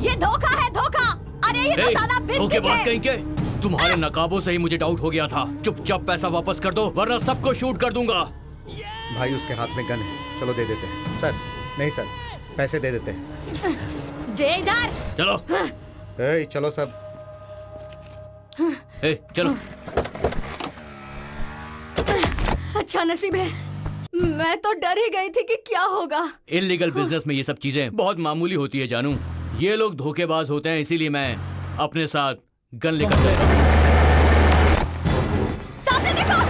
ये धोखा है, धोखा। अरे ये तो साला बिस्किट है। कहीं के तुम्हारे नकाबों से ही मुझे डाउट हो गया था। चुपचाप पैसा वापस कर दो वरना सबको शूट कर दूंगा। भाई उसके हाथ में गन है, चलो दे देते हैं। सर नहीं सर, पैसे दे देते हैं। दे इधर। चलो। चलो सब। चलो। अच्छा नसीब है, मैं तो डर ही गई थी कि क्या होगा। इल्लीगल बिजनेस में ये सब चीजें बहुत मामूली होती है जानू। ये लोग धोखेबाज होते हैं, इसीलिए मैं अपने साथ गन लेकर गया। सामने देखो।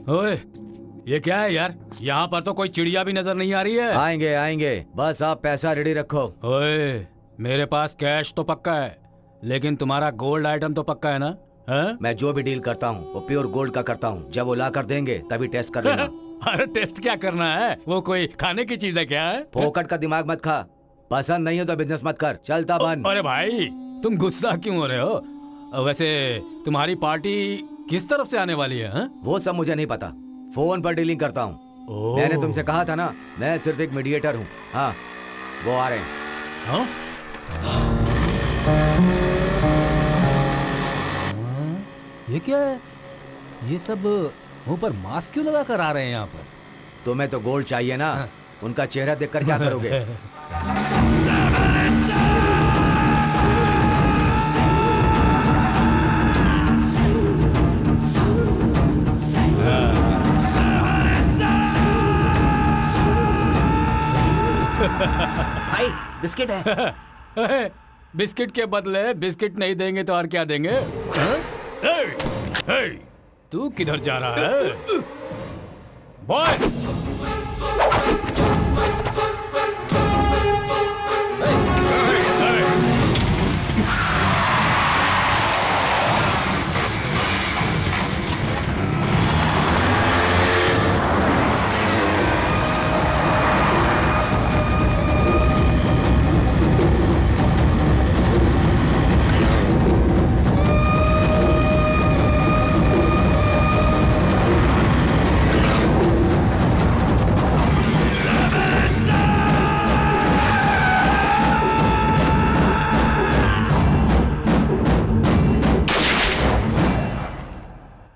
ओए, ये क्या है यार? यहाँ पर तो कोई चिड़िया भी नजर नहीं आ रही है। आएंगे आएंगे, बस आप पैसा रेडी रखो। ओए, मेरे पास कैश तो पक्का है, लेकिन तुम्हारा गोल्ड आइटम तो पक्का है ना? है? मैं जो भी डील करता हूँ वो प्योर गोल्ड का करता हूँ। जब वो ला कर देंगे तभी टेस्ट कर लेना। अरे टेस्ट क्या करना है? वो कोई खाने की चीज है क्या है? फोकट का दिमाग मत खा। पसंद नहीं हो तो बिजनेस मत कर, चलता बन। अरे भाई, तुम गुस्सा क्यों हो रहे हो? वैसे तुम्हारी पार्टी किस तरफ से आने वाली है? वो सब मुझे नहीं पता, फोन पर डीलिंग करता हूँ। मैंने तुमसे कहा था ना, मैं सिर्फ एक मीडिएटर हूँ। हाँ, वो आ रहे हैं। हाँ? ये क्या है? ये सब मुंह पर मास्क क्यों लगा कर आ रहे हैं यहाँ पर? तुम्हें तो गोल्ड चाहिए ना? हाँ। उनका चेहरा देखकर क्या करोगे? भाई बिस्किट है। बिस्किट के बदले बिस्किट नहीं देंगे तो और क्या देंगे? तू किधर जा रहा है बॉय?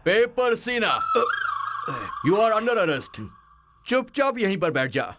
पेपर सीना, यू आर अंडर अरेस्ट। चुपचाप यहीं पर बैठ जा।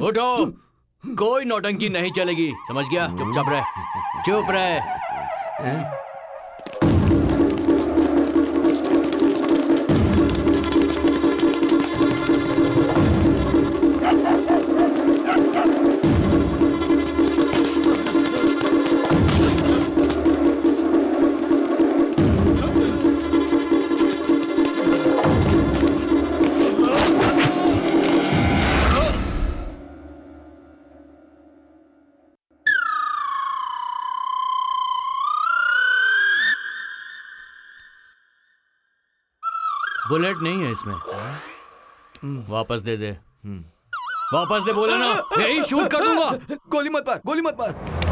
उठो, कोई नौटंकी नहीं चलेगी, समझ गया? चुपचाप रह, चुप रह। बुलेट नहीं है इसमें, वापस दे दे। वापस दे बोले ना, यही शूट कर दूंगा। गोली मत मार, गोली मत मार।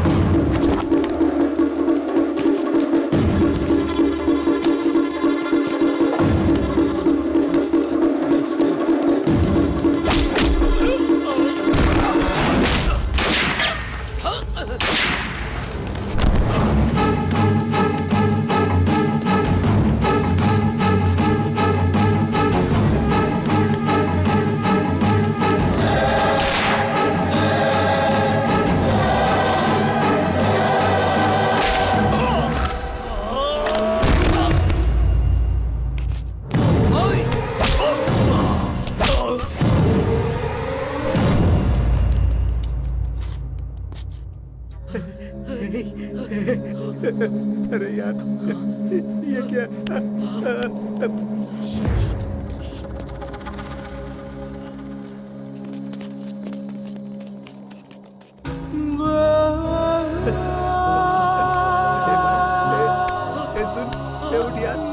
सुन ले उठ यार।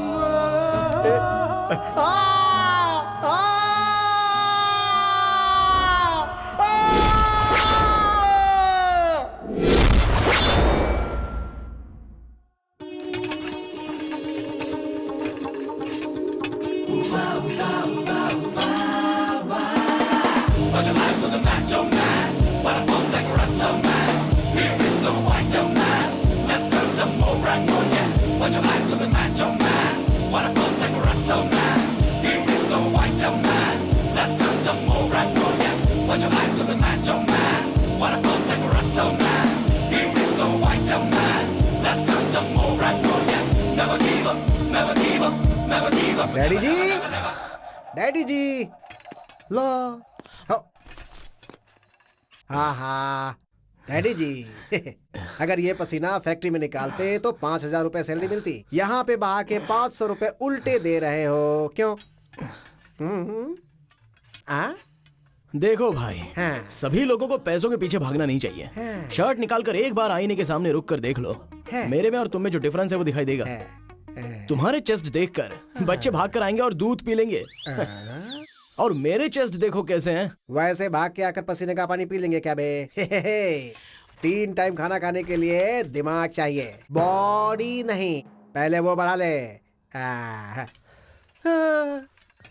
डैडी जी, डैडी जी, लो। हाँ हाँ डैडी जी, अगर ये पसीना फैक्ट्री में निकालते तो 5,000 रुपए सैलरी मिलती। यहाँ पे बहा के 500 रुपए उल्टे दे रहे हो, क्यों? आ? देखो भाई, हाँ। सभी लोगों को पैसों के पीछे भागना नहीं चाहिए। हाँ। शर्ट निकाल कर एक बार आईने के सामने रुक कर देख लो। हाँ। मेरे में और तुम में जो डिफरेंस है वो दिखाई देगा। तुम्हारे चेस्ट देखकर बच्चे भाग कर आएंगे और दूध पी लेंगे। और मेरे चेस्ट देखो कैसे हैं। वैसे भाग के आकर पसीने का पानी पी लेंगे क्या बे? 3 टाइम खाना खाने के लिए दिमाग चाहिए, बॉडी नहीं। पहले वो बढ़ा ले।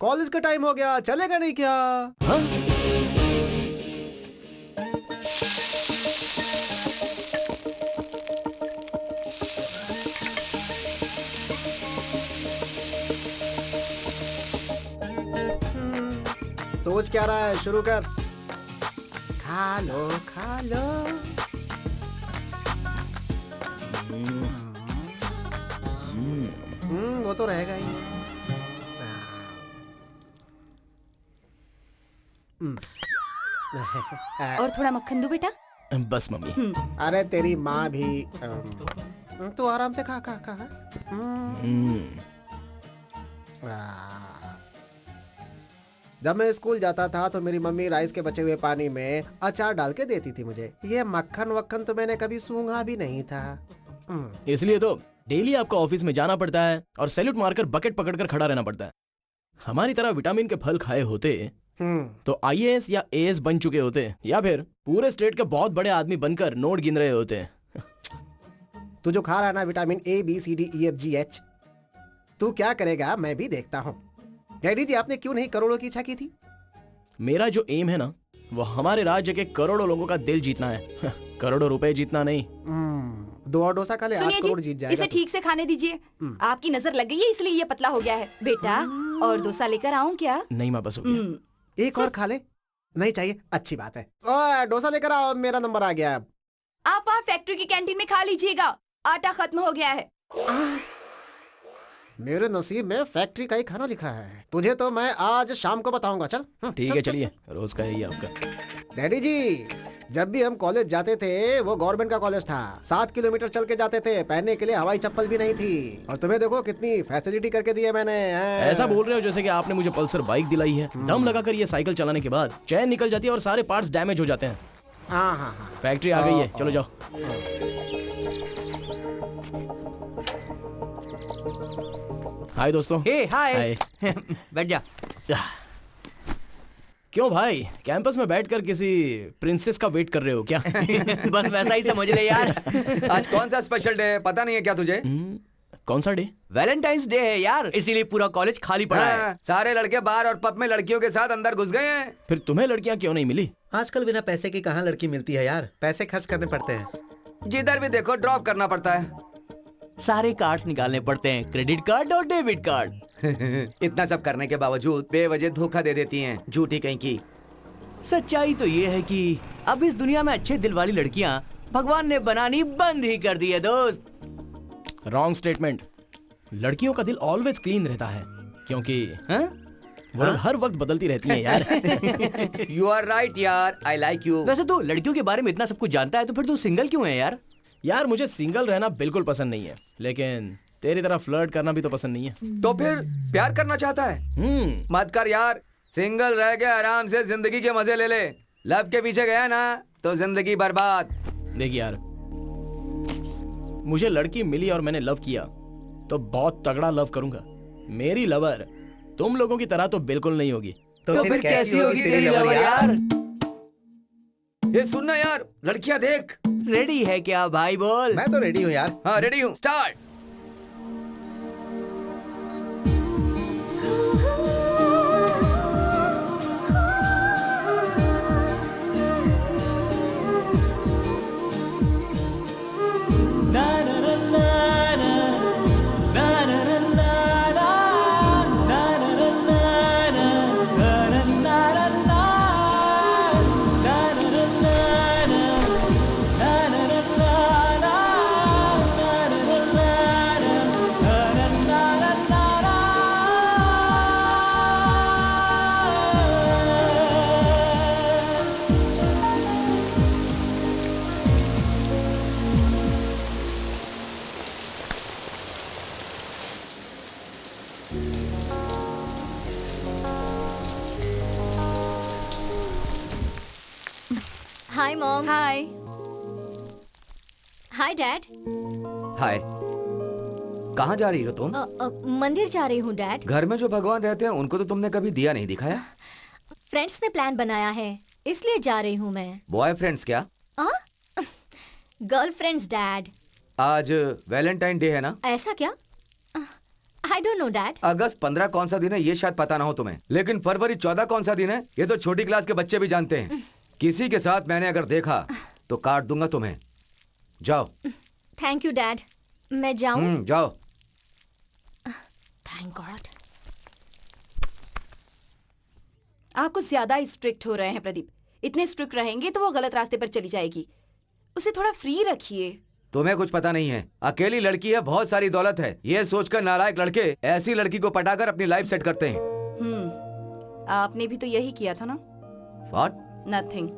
कॉलेज का टाइम हो गया, चलेगा नहीं क्या? हाँ? सोच क्या रहा है, शुरू कर। खा लो खा लो। वो तो रहेगा ही। और थोड़ा मक्खन दो बेटा। बस मम्मी। अरे तेरी माँ भी। तू आराम से खा खा खा। जब मैं स्कूल जाता था तो मेरी मम्मी राइस के बचे हुए पानी में अचार डाल के देती थी मुझे। ये मक्खन वक्खन तो मैंने कभी सूंघा भी नहीं था। इसलिए तो डेली आपको ऑफिस में जाना पड़ता है और सैल्यूट मारकर बकेट पकड़कर खड़ा रहना पड़ता है। हमारी तरह विटामिन के फल खाए होते तो आईएएस या एएस बन चुके होते, या फिर पूरे स्टेट के बहुत बड़े आदमी बनकर नोट गिन रहे होते। तू जो खा रहा है ना vitamin A B C D E F G H, तू क्या करेगा मैं भी देखता हूँ। डैडी जी, आपने क्यों नहीं करोड़ों की इच्छा की थी? मेरा जो एम है ना, वो हमारे राज्य के करोड़ों लोगों का दिल जीतना है। करोड़ों रुपए जीतना नहीं। 2 और डोसा खा ले, 8 सुनिए करोड़ जी, जीत जाएगा इसे तू। ठीक से खाने दीजिए। आपकी नजर लग गई है इसलिए ये पतला हो गया है। बेटा, और डोसा लेकर आऊं क्या? नहीं माँ, बस हो गया। एक और खा ले। नहीं चाहिए? अच्छी बात है। ओए, डोसा लेकर आओ, मेरा नंबर आ गया अब। आप वहाँ फैक्ट्री की कैंटीन में खा लीजिएगा, आटा खत्म हो गया है। मेरे नसीब में फैक्ट्री का ही खाना लिखा है। तुझे तो मैं आज शाम को बताऊंगा। चल। ठीक है, चलिए, रोज का यही आपका। डैडी जी, जब भी हम कॉलेज जाते थे वो गवर्नमेंट का कॉलेज था। 7 किलोमीटर चल के जाते थे, पहनने के लिए हवाई चप्पल भी नहीं थी। और तुम्हें देखो कितनी फैसिलिटी करके दी है मैंने। ऐसा बोल रहे हो जैसे कि आपने मुझे पल्सर बाइक दिलाई है। दम लगाकर ये साइकिल चलाने के बाद चैन निकल जाती है और सारे पार्ट्स डैमेज हो जाते हैं। हाँ हाँ हाँ। फैक्ट्री आ गई है, चलो जाओ। हाय दोस्तों। हाय। बैठ जा। क्यों भाई, कैंपस में बैठकर किसी प्रिंसेस का वेट कर रहे हो क्या? बस वैसा ही समझ ले यार। आज कौन सा स्पेशल डे है पता नहीं है क्या तुझे? कौन सा डे? वैलेंटाइंस डे है यार, इसीलिए पूरा कॉलेज खाली पड़ा है। हाँ, सारे लड़के बार और पब में लड़कियों के साथ अंदर घुस गए हैं। फिर तुम्हें लड़कियां क्यों नहीं मिली? आजकल बिना पैसे की कहाँ लड़की मिलती है यार, पैसे खर्च करने पड़ते हैं। जिधर भी देखो ड्रॉप करना पड़ता है। सारे कार्ड्स निकालने पड़ते हैं, क्रेडिट कार्ड और डेबिट कार्ड। इतना सब करने के बावजूद बेवजह धोखा दे देती हैं, झूठी कहीं की। सच्चाई तो ये है कि अब इस दुनिया में अच्छे दिल वाली लड़कियां भगवान ने बनानी बंद ही कर दी है दोस्त। Wrong statement. लड़कियों का दिल ऑलवेज क्लीन रहता है, क्योंकि वो लोग हर वक्त बदलती रहती हैं यार। यू आर राइट यार, आई लाइक यू। वैसे तो लड़कियों के बारे में इतना सब कुछ जानता है, तो फिर तू सिंगल क्यों है यार? यार मुझे सिंगल रहना बिल्कुल पसंद नहीं है, लेकिन तेरी तरह फ्लर्ट करना भी तो पसंद नहीं है। तो फिर प्यार करना चाहता है? मत कर यार, सिंगल रह के आराम से जिंदगी के मजे ले ले। लव के पीछे गया ना तो जिंदगी बर्बाद। देख यार, मुझे लड़की मिली और मैंने लव किया तो बहुत तगड़ा लव करूंगा। मेरी लवर तुम लोगों की तरह तो बिल्कुल नहीं होगी। तो फिर कैसी होगी तेरी लवर यार? ये सुनना यार, लड़कियां देख। रेडी है क्या भाई? बोल। मैं तो रेडी हूँ यार। हाँ रेडी हूँ, start. Hi mom. Hi. Hi dad. Hi. कहाँ जा रही हो तुम? मंदिर जा रही हूँ डैड। घर में जो भगवान रहते हैं उनको तो तुमने कभी दिया नहीं दिखाया। फ्रेंड्स ने प्लान बनाया है इसलिए जा रही हूँ मैं। बॉयफ्रेंड्स क्या? Girlfriends dad. आज वैलेंटाइन डे है ना? ऐसा क्या? I don't know dad. अगस्त 15 कौन सा दिन है ये शायद पता ना हो तुम्हें, लेकिन फरवरी 14 कौन सा दिन है ये तो छोटी क्लास के बच्चे भी जानते हैं। किसी के साथ मैंने अगर देखा तो काट दूंगा तुम्हें। जाओ। Thank you dad. मैं जाऊँ? जाओ। Thank God. आप कुछ ज्यादा स्ट्रिक्ट हो रहे हैं प्रदीप। इतने स्ट्रिक्ट रहेंगे तो वो गलत रास्ते पर चली जाएगी। उसे थोड़ा फ्री रखिए। तुम्हें कुछ पता नहीं है, अकेली लड़की है, बहुत सारी दौलत है, ये सोचकर नालायक लड़के ऐसी लड़की को पटाकर अपनी लाइफ सेट करते हैं। आपने भी तो यही किया था ना? What? नथिंग।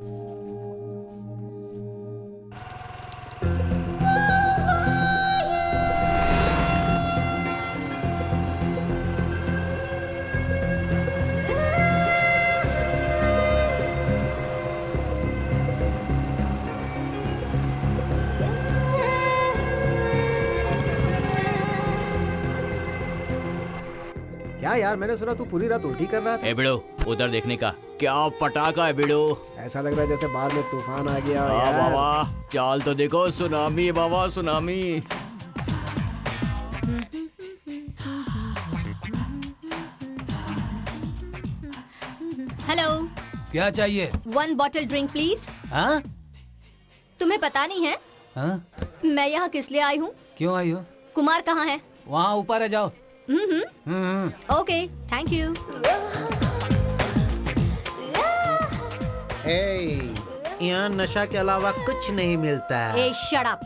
क्या यार, मैंने सुना तू पूरी रात उल्टी कर रहा था। ए बिड़ो, उधर देखने का क्या पटाखा है बिड़ो। ऐसा लग रहा है जैसे बाहर में तूफान आ गया हो वाह यार। वाह, चाल तो देखो, सुनामी है बाबा, सुनामी। हेलो। क्या चाहिए? 1 बॉटल ड्रिंक प्लीज। हाँ? तुम्हें पता नहीं है हाँ? मैं यहाँ किस लिए आई हूँ? क्यों आई हो? कुमार कहाँ है? वहाँ ऊपर है, जाओ। Okay thank you. यहाँ नशा के अलावा कुछ नहीं मिलता है। ए शट अप।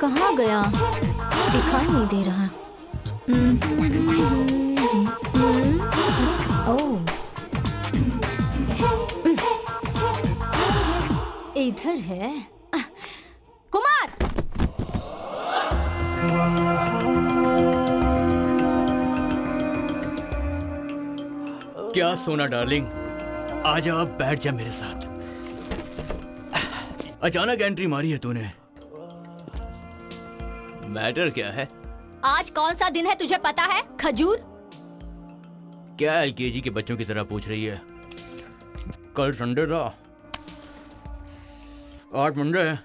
कहाँ गया? दिखाई नहीं दे रहा। ओह, इधर है। कुमार! क्या सोना डार्लिंग, आजा अब बैठ जा मेरे साथ। अचानक एंट्री मारी है तूने, मैटर क्या है? आज कौन सा दिन है तुझे पता है? खजूर? क्या एलकेजी के बच्चों की तरह पूछ रही है? कल संडे था, आज मंडे है,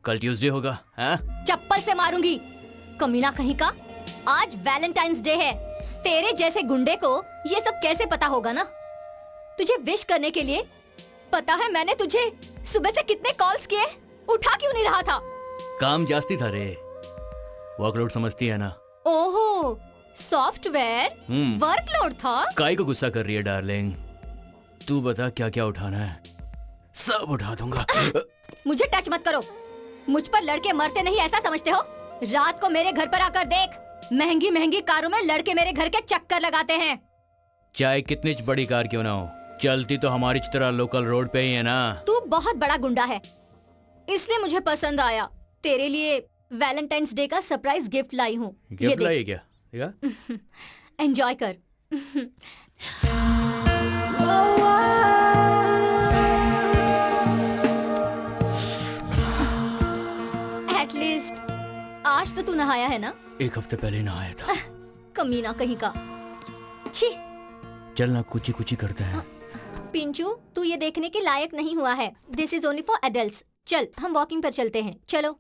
कल ट्यूसडे होगा। हैं? चप्पल से मारूंगी कमीना कहीं का। आज वैलेंटाइंस डे है। तेरे जैसे गुंडे को ये सब कैसे पता होगा ना? तुझे विश करने के लिए पता है मैंने तुझे सुबह से कितने कॉल्स किए, उठा क्यों नहीं रहा था? काम जास्ती था रे, वर्कलोड समझती है ना। ओहो, सॉफ्टवेयर वर्कलोड था। काई को गुस्सा कर रही है डार्लिंग? तू बता क्या क्या उठाना है, सब उठा दूंगा। मुझे टच मत करो। मुझ पर लड़के मरते नहीं ऐसा समझते हो? रात को मेरे घर पर आकर देख, महंगी महंगी कारों में लड़के मेरे घर के चक्कर लगाते हैं। चाहे कितनी बड़ी कार क्यों ना हो, चलती तो हमारी तरह लोकल रोड पे ही है ना। तू बहुत बड़ा गुंडा है, इसलिए मुझे पसंद आया। तेरे लिए वैलेंटाइंस डे का सरप्राइज गिफ्ट लाई हूँ। गिफ्ट लाई क्या? एंजॉय कर। एटलीस्ट आज तो तू नहाया है ना? 1 हफ्ते पहले नहाया था। कमीना कहीं का। छी। चलना कुची कुची करते हैं। पिंचू, तू ये देखने के लायक नहीं हुआ है। This is only for adults. चल हम वॉकिंग पर चलते हैं, चलो।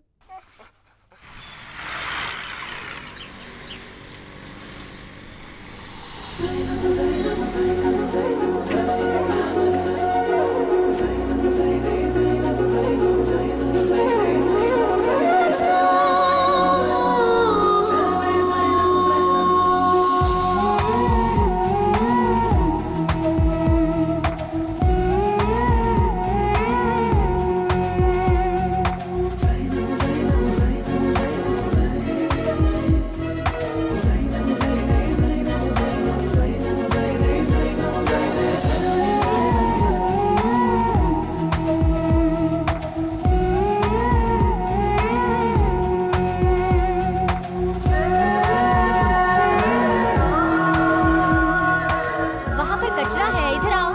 वहाँ पर कचरा है, इधर आओ।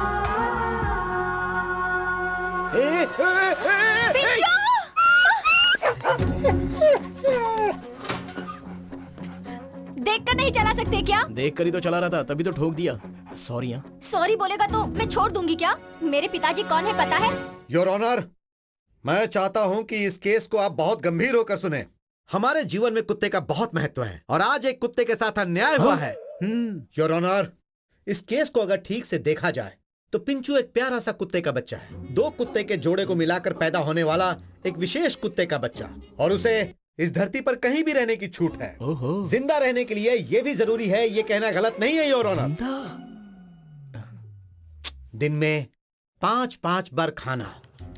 पिंचू! देखकर नहीं चला सकते क्या? देख कर ही तो चला रहा था, तभी तो ठोक दिया। सॉरी। सॉरी बोलेगा तो मैं छोड़ दूंगी क्या? मेरे पिताजी कौन है पता है? योर ऑनर, मैं चाहता हूं कि इस केस को आप बहुत गंभीर होकर सुने। हमारे जीवन में कुत्ते का बहुत महत्व है और आज एक कुत्ते के साथ अन्याय हुआ है। योर ऑनर, इस केस को अगर ठीक से देखा जाए तो पिंचू एक प्यारा सा कुत्ते का बच्चा है। 2 कुत्ते के जोड़े को मिलाकर पैदा होने वाला एक विशेष कुत्ते का बच्चा, और उसे इस धरती पर कहीं भी रहने की छूट है। जिंदा रहने के लिए यह भी जरूरी है, ये कहना गलत नहीं है योर ऑनर। दिन में 5-5 बार खाना,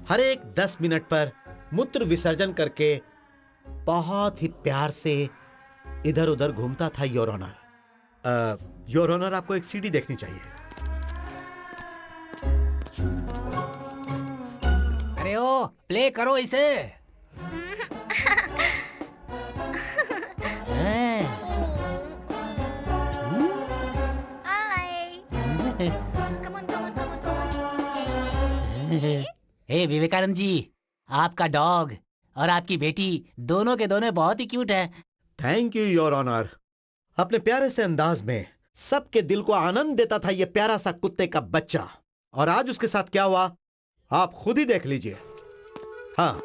हर एक 10 मिनट पर मूत्र विसर्जन करके बहुत ही प्यार से इधर उधर घूमता था योर ऑनर। योर ऑनर, आपको एक सीडी देखनी चाहिए। अरे ओ, प्ले करो इसे। हे विवेकानंद जी, आपका डॉग और आपकी बेटी दोनों के दोनों बहुत ही क्यूट है। Thank you your honour. अपने प्यारे से अंदाज में सबके दिल को आनंद देता था ये प्यारा सा कुत्ते का बच्चा, और आज उसके साथ क्या हुआ आप खुद ही देख लीजिए। हाँ,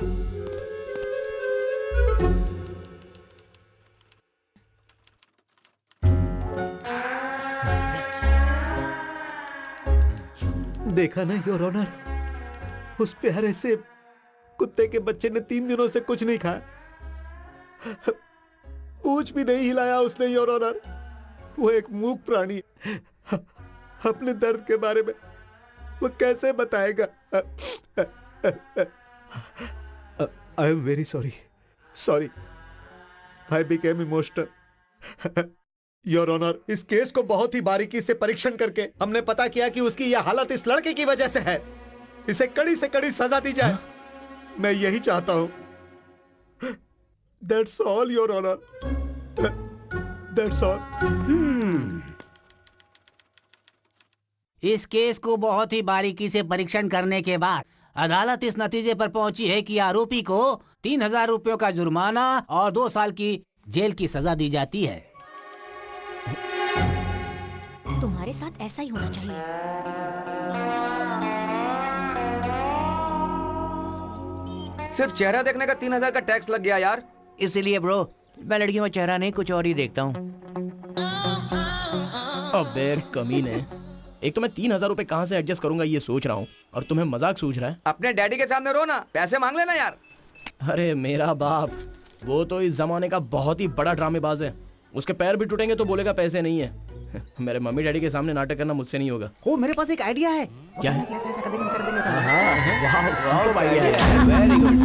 देखा ना योर ऑनर, उस प्यारे से कुत्ते के बच्चे ने 3 दिनों से कुछ नहीं खाया, पूंछ भी नहीं हिलाया उसने योर ऑनर। वो एक मूक प्राणी है। अपने दर्द के बारे में वो कैसे बताएगा? I am very sorry, I became emotional. Your honour, इस केस को बहुत ही बारीकी से परीक्षण करके हमने पता किया कि उसकी यह हालत इस लड़के की वजह से है। इसे कड़ी से कड़ी सजा दी जाए, मैं यही चाहता हूं। That's all, Your Honor. That's all. इस केस को बहुत ही बारीकी से परीक्षण करने के बाद अदालत इस नतीजे पर पहुंची है कि आरोपी को 3000 रुपयों का जुर्माना और 2 साल की जेल की सजा दी जाती है। तुम्हारे साथ ऐसा ही होना चाहिए। सिर्फ चेहरा देखने का 3000 का टैक्स लग गया यार। इसीलिए ब्रो, मैं लड़कियों में चेहरा नहीं कुछ और ही देखता हूँ। अबे कमीने, एक तो मैं 3000 रुपए कहाँ से एडजस्ट करूंगा ये सोच रहा हूँ, और तुम्हें मजाक सूझ रहा है। अपने डैडी के सामने रो ना, पैसे मांग लेना यार। अरे मेरा बाप, वो तो इस जमाने का बहुत ही बड़ा ड्रामेबाज है। उसके पैर भी टूटेंगे तो बोलेगा पैसे नहीं है। मेरे मम्मी डैडी के सामने नाटक करना मुझसे नहीं होगा। ओ, मेरे पास एक आइडिया है। क्या है? ऐसा कर देंगे, ऐसा कर देंगे, ऐसा। हाँ, वाह, सुपर आइडिया है। Very good.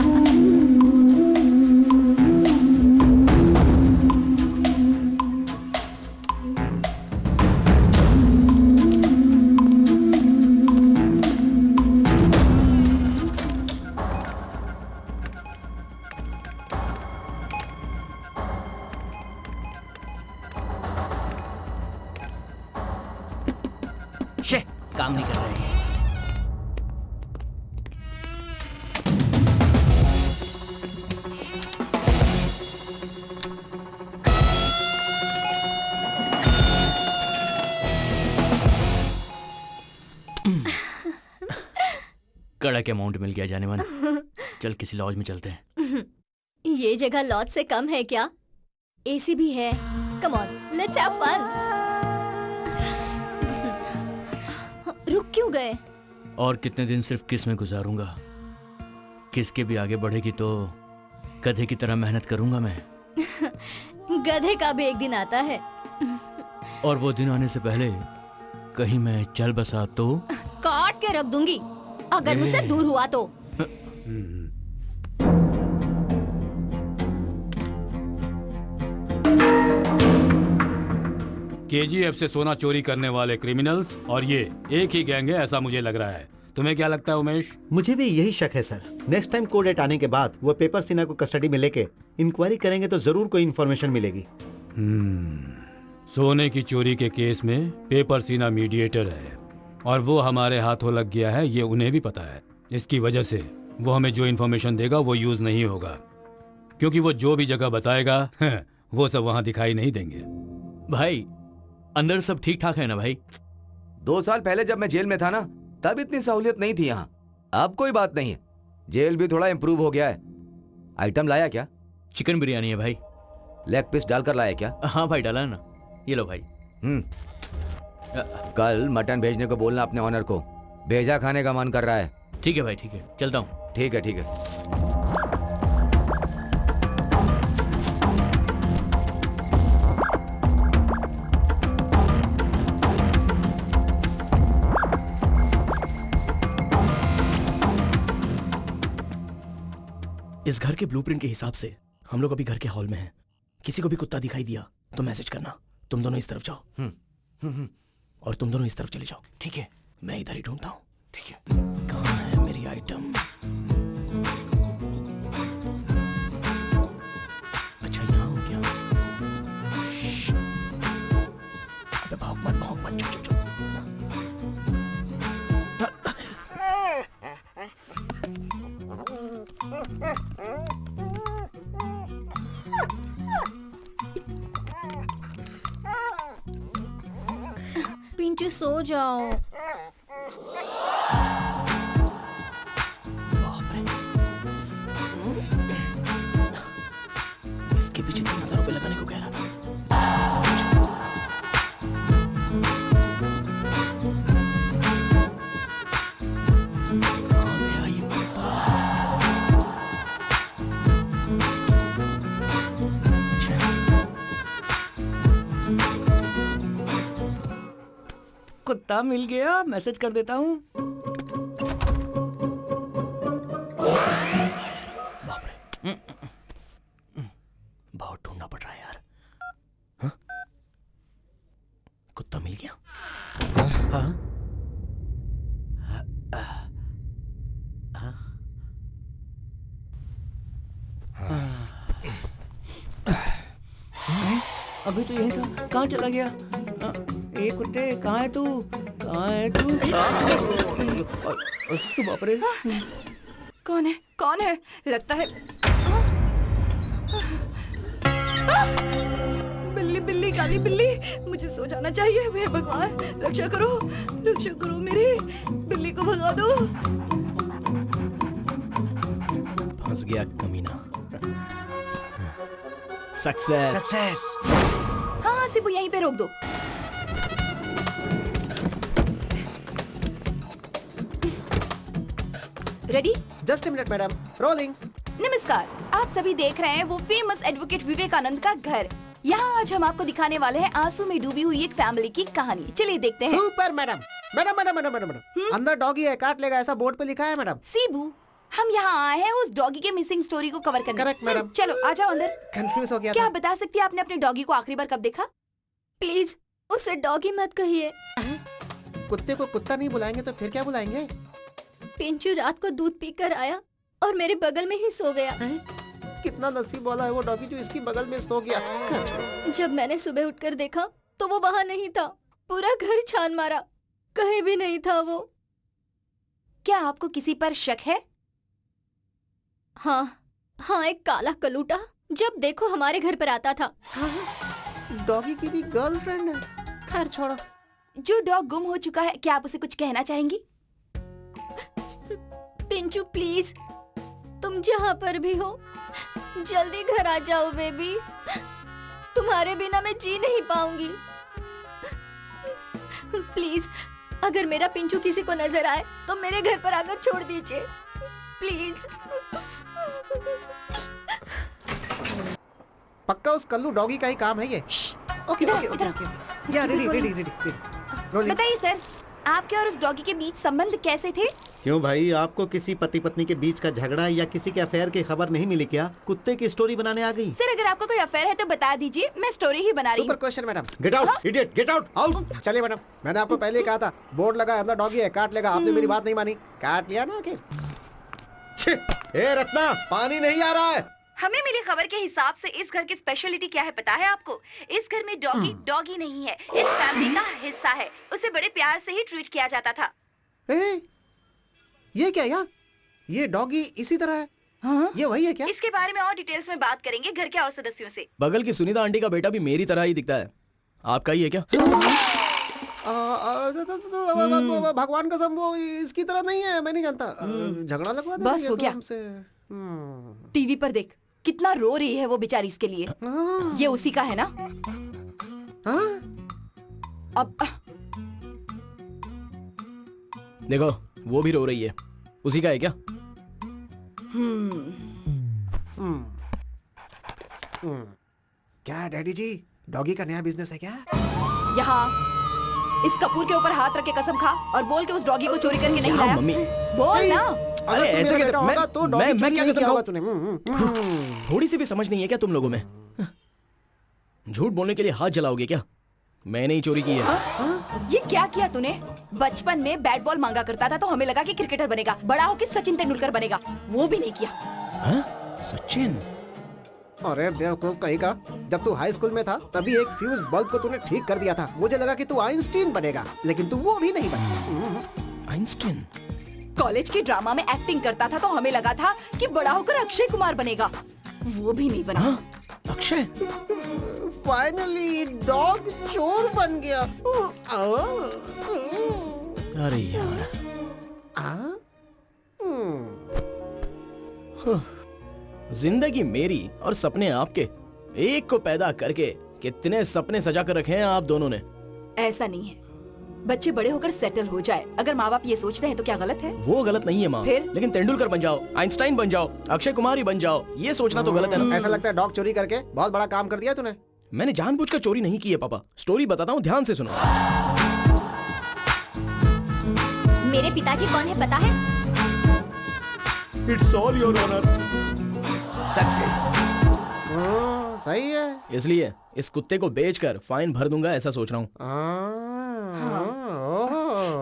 छे, काम नहीं कर रहे। कड़क अमाउंट मिल गया जाने मन। चल किसी लॉज में चलते हैं। ये जगह लॉज से कम है क्या? एसी भी है। Come on, let's have fun. रुक क्यों गए? और कितने दिन सिर्फ किस में गुजारूंगा? किस के भी आगे बढ़ेगी तो गधे की तरह मेहनत करूंगा मैं। गधे का भी एक दिन आता है। और वो दिन आने से पहले कहीं मैं चल बसा तो काट के रख दूंगी अगर मुझसे दूर हुआ तो। केजीएफ से सोना चोरी करने वाले क्रिमिनल्स और ये एक ही गैंग है, ऐसा मुझे लग रहा है। तुम्हें क्या लगता है उमेश? मुझे भी यही शक है sir. Next time court date आने के बाद वो पेपर सीना को कस्टडी में लेके इंक्वायरी करेंगे तो जरूर कोई इन्फॉर्मेशन मिलेगी। सोने की चोरी के केस में पेपर सीना मीडिएटर है और वो हमारे हाथों लग गया है, ये उन्हें भी पता है। इसकी वजह से वो हमें जो इन्फॉर्मेशन देगा वो यूज नहीं होगा, क्योंकि वो जो भी जगह बताएगा वो सब वहां दिखाई नहीं देंगे। भाई अंदर सब ठीक ठाक है ना भाई? 2 साल पहले जब मैं जेल में था ना, तब इतनी सहूलियत नहीं थी यहाँ। अब कोई बात नहीं है, जेल भी थोड़ा इम्प्रूव हो गया है। आइटम लाया क्या? चिकन बिरयानी है भाई। लेग पीस डालकर लाया क्या? हाँ भाई डाला है ना। ये लो भाई। कल मटन भेजने को बोलना अपने ऑनर को, भेजा खाने का मन कर रहा है। ठीक है भाई, ठीक है, चलता हूँ। ठीक है ठीक है। इस घर के ब्लूप्रिंट के हिसाब से हम लोग अभी घर के हॉल में हैं। किसी को भी कुत्ता दिखाई दिया तो मैसेज करना। तुम दोनों इस तरफ जाओ और तुम दोनों इस तरफ चले जाओ। ठीक है, मैं इधर ही ढूंढता हूँ। ठीक है, कहाँ है मेरी आइटम? अच्छा यहाँ हो गया। अबे भाग मत चुप चुप चुप। पिंचू सो जाओ। इसके पीछे 3000 रुपए लगाने को कह रहा था। कुत्ता मिल गया, मैसेज कर देता हूँ। बाप रे, बहुत ढूंढना पड़ रहा है यार। हाँ? कुत्ता मिल गया। हाँ? अभी तो यही था, कहाँ चला गया? ए कुत्ते, कहाँ है तू? कहाँ है तू? तू बाप रे। कौन है? कौन है? लगता है बिल्ली बिल्ली काली बिल्ली। मुझे सो जाना चाहिए। हे भगवान, रक्षा करो मेरी बिल्ली को भगा दो। फंस गया कमीना। सक्सेस। हाँ सिबू, यहीं पे रोक दो। Ready? Just a minute madam, rolling. नमस्कार, आप सभी देख रहे हैं वो फेमस एडवोकेट विवेकानंद का घर। यहाँ आज हम आपको दिखाने वाले हैं आंसू में डूबी हुई एक फैमिली की कहानी। चलिए देखते हैं। Super madam. मैडम अंदर डॉगी है, काट लेगा, ऐसा बोर्ड पे लिखा है मैडम। सीबू, हम यहाँ आए हैं उस डॉगी के मिसिंग स्टोरी को कवर करने। Correct madam. चलो आ जाओ अंदर। कंफ्यूज हो गया क्या था। आप बता सकती है आपने अपने डॉगी को आखिरी बार कब देखा? प्लीज उसे डॉगी मत कहिए। कुत्ते को कुत्ता नहीं बुलाएंगे तो फिर क्या बुलाएंगे? पिंचू रात को दूध पीकर आया और मेरे बगल में ही सो गया। कितना नसीब वाला है वो डॉगी जो इसकी बगल में सो गया। जब मैंने सुबह उठकर देखा तो वो वहाँ नहीं था। पूरा घर छान मारा कहीं भी नहीं था वो। क्या आपको किसी पर शक है? हाँ हाँ, एक काला कलूटा जब देखो हमारे घर पर आता था। डॉगी की भी गर्लफ्रेंड है। खैर छोड़ो। जो डॉग गुम हो चुका है, क्या आप उसे कुछ कहना चाहेंगी? पिंचू प्लीज, तुम जहाँ पर भी हो जल्दी घर आ जाओ बेबी। तुम्हारे बिना मैं जी नहीं पाऊंगी। प्लीज, अगर मेरा पिंचू किसी को नजर आए तो मेरे घर पर आकर छोड़ दीजिए प्लीज। पक्का उस कल्लू डॉगी का ही काम है ये। Okay okay okay okay. या रेडी रेडी रेडी रोलिंग। बताइए सर, आपके और उस डॉगी के बीच संबंध कैसे थे? क्यों भाई, आपको किसी पति पत्नी के बीच का झगड़ा या किसी के अफेयर की खबर नहीं मिली क्या? कुत्ते की स्टोरी बनाने आ गई? सर, अगर आपको कोई अफेयर है तो बता दीजिए, मैं स्टोरी ही बना रही सुपर हूँ। Question madam. Get out idiot, get out out. चलिए मैडम, मैंने आपको पहले ही कहा था बोर्ड लगा है, अंदर डॉगी है, काट लेगा। आपने मेरी बात नहीं मानी, काट लिया ना आखिर। ए रत्ना, पानी नहीं आ रहा है। हमें मिली खबर के हिसाब से इस घर की स्पेशलिटी क्या है पता है आपको? इस घर में डॉगी डॉगी नहीं है, इस फैमिली का हिस्सा है। उसे बड़े प्यार से ही ट्रीट किया जाता था। ये क्या यार, ये डॉगी इसी तरह है? हाँ? ये वही है क्या? इसके बारे में और डिटेल्स में बात करेंगे घर के और सदस्यों से। बगल की सुनीता आंटी का बेटा भी मेरी तरह ही दिखता है। आपका ही है क्या? भगवान कसम वो इसकी तरह नहीं है, मैं नहीं जानता। झगड़ा लगवा देंगे बस हो तो गया। हमसे। टीवी पर देख, कितना रो रही है वो बेचारी इसके लिए। ये उसी का है ना? अब देखो, वो भी रो रही है। उसी का है क्या? क्या डैडी जी, डॉगी का नया बिजनेस है क्या? यहाँ इस कपूर के ऊपर हाथ रख के कसम खा और बोल के उस डॉगी को चोरी करके नहीं हाँ, लाया। मम्मी। बोल ना। अगर तू ऐसे मेरा कैसे? बेटा होगा तो डॉगी मैं चोरी क्या नहीं कसम किया होगा खाऊं? तूने। थोड़ी सी भी समझ नहीं है क्या तुम लोगों में? झूठ बोलने के लिए हाथ जलाओगे क्या? मैंने ही चोरी की है। ये क्या किया तूने? बचपन में बैट बॉल मांगा करता था तो हमें लगा कि क्रिकेटर बनेगा, बड़ा होकर सचिन तेंदुलकर बनेगा। वो भी नहीं किया। हाँ? सचिन? अरे बेवकूफ कहीं का, जब तू हाई स्कूल में था तभी एक फ्यूज बल्ब को तूने ठीक कर दिया था। मुझे लगा कि तू आइंस्टीन बनेगा, लेकिन तू वो भी नहीं बना। आइंस्टीन? कॉलेज के ड्रामा में एक्टिंग करता था तो हमें लगा था कि बड़ा होकर अक्षय कुमार बनेगा। वो भी नहीं बना। हाँ? अक्षय? फाइनली डॉग चोर बन गया। अरे यार। जिंदगी मेरी और सपने आपके, एक को पैदा करके कितने सपने सजा कर रखे हैं आप दोनों ने। ऐसा नहीं है, बच्चे बड़े होकर सेटल हो जाए। अगर माँ बाप ये सोचते हैं तो क्या गलत है? वो गलत नहीं है माँ, फिर? लेकिन तेंदुलकर बन जाओ, आइंस्टाइन बन जाओ, अक्षय कुमार ही बन जाओ, ये सोचना तो गलत है ना। ऐसा लगता है डॉग चोरी करके बहुत बड़ा काम कर दिया तूने। मैंने जानबूझकर चोरी नहीं की है पापा। स्टोरी बताता हूँ, ध्यान से सुनो। मेरे पिताजी कौन है पता है? It's all your honour. Success. सही है। इसलिए इस कुत्ते को बेचकर फाइन भर दूंगा, ऐसा सोच रहा हूँ।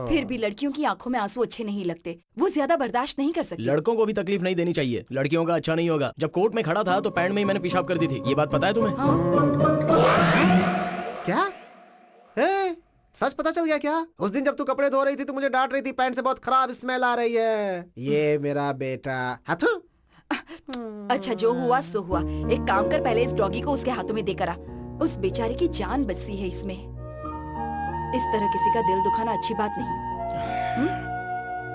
फिर भी लड़कियों की आंखों में आंसू अच्छे नहीं लगते, वो ज्यादा बर्दाश्त नहीं कर सकती। लड़कों को भी तकलीफ नहीं देनी चाहिए, लड़कियों का अच्छा नहीं होगा। जब कोर्ट में खड़ा था तो पैंट में ही मैंने पेशाब कर दी थी, ये बात पता है तुम्हें? क्या? सच पता चल गया क्या? उस दिन जब तू कपड़े धो रही थी तो मुझे डांट रही थी, पैंट से बहुत खराब स्मेल आ रही है। ये मेरा बेटा हाथू। अच्छा, जो हुआ सो हुआ। एक काम कर, पहले इस डॉगी को उसके हाथों में देकर आ। उस बेचारे की जान बची है इसमें। इस तरह किसी का दिल दुखाना अच्छी बात नहीं।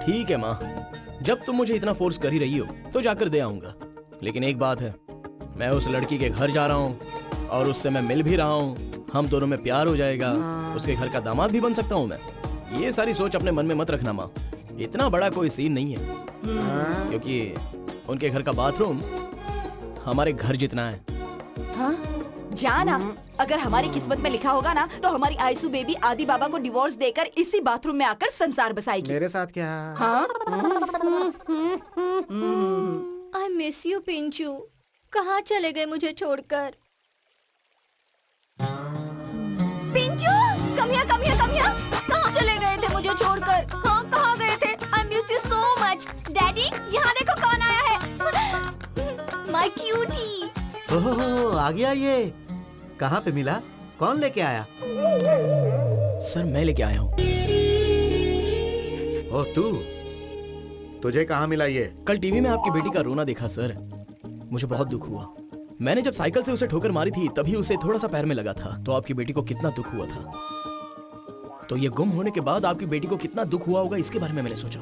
ठीक है माँ, जब तुम मुझे इतना फोर्स कर ही रही हो तो जाकर दे आऊंगा। लेकिन एक बात है, मैं उस लड़की के घर जा रहा हूँ और उससे मैं मिल भी रहा हूँ। हम दोनों में प्यार हो जाएगा, उसके घर का दामाद भी बन सकता हूँ मैं। ये सारी सोच अपने मन में मत रखना माँ, इतना बड़ा कोई सीन नहीं है। क्योंकि उनके घर का बाथरूम हमारे घर जितना है। हाँ? जाना, अगर हमारी किस्मत में लिखा होगा ना तो हमारी आयसू बेबी आदि बाबा को डिवोर्स देकर इसी बाथरूम में आकर संसार बसाएगी। मेरे साथ क्या? हाँ? I miss you Pinchoo. कहाँ चले गए मुझे छोड़कर? Pinchoo, come here, come here, come here. कहाँ चले गए थे मुझे छोड़कर? हाँ, कहाँ गए थे? I miss you so much. Daddy, यहाँ देखो कौन आया है। My cutie. ओह, आ गया ये। कहाँ पे मिला? कौन लेके आया? सर, मैं लेके आया हूँ। ओह तू, तुझे कहाँ मिला ये? कल टीवी में आपकी बेटी का रोना देखा सर, मुझे बहुत दुख हुआ। मैंने जब साइकिल से उसे ठोकर मारी थी तभी उसे थोड़ा सा पैर में लगा था, तो आपकी बेटी को कितना दुख हुआ था। तो ये गुम होने के बाद आपकी बेटी को कितना दुख हुआ होगा इसके बारे में मैंने सोचा,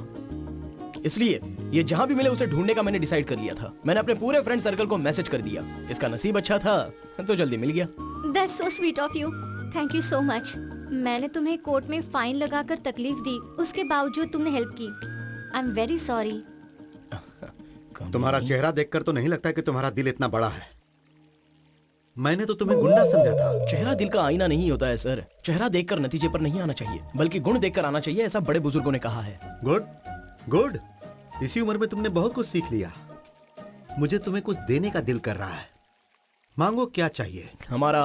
इसलिए ये जहां भी मिले उसे ढूंढने का मैंने डिसाइड कर लिया था। मैंने अपने पूरे फ्रेंड सर्कल को मैसेज कर दिया। इसका नसीब अच्छा था तो जल्दी मिल गया। That's so sweet of you. Thank you so much. मैंने तुम्हें कोर्ट में फाइन लगाकर तकलीफ दी, उसके बावजूद तुमने हेल्प की। I'm very sorry. तुम्हारा चेहरा देखकर तो नहीं लगता कि तुम्हारा दिल इतना बड़ा है। मैंने तो तुम्हें गुंडा समझा था। चेहरा दिल का आईना नहीं होता है सर। चेहरा देखकर नतीजे पर नहीं आना चाहिए, बल्कि गुण देखकर आना चाहिए, ऐसा बड़े बुजुर्गों ने कहा है। गुड गुड, इसी उम्र में तुमने बहुत कुछ सीख लिया। मुझे तुम्हें कुछ देने का दिल कर रहा है। मांगो, क्या चाहिए? हमारा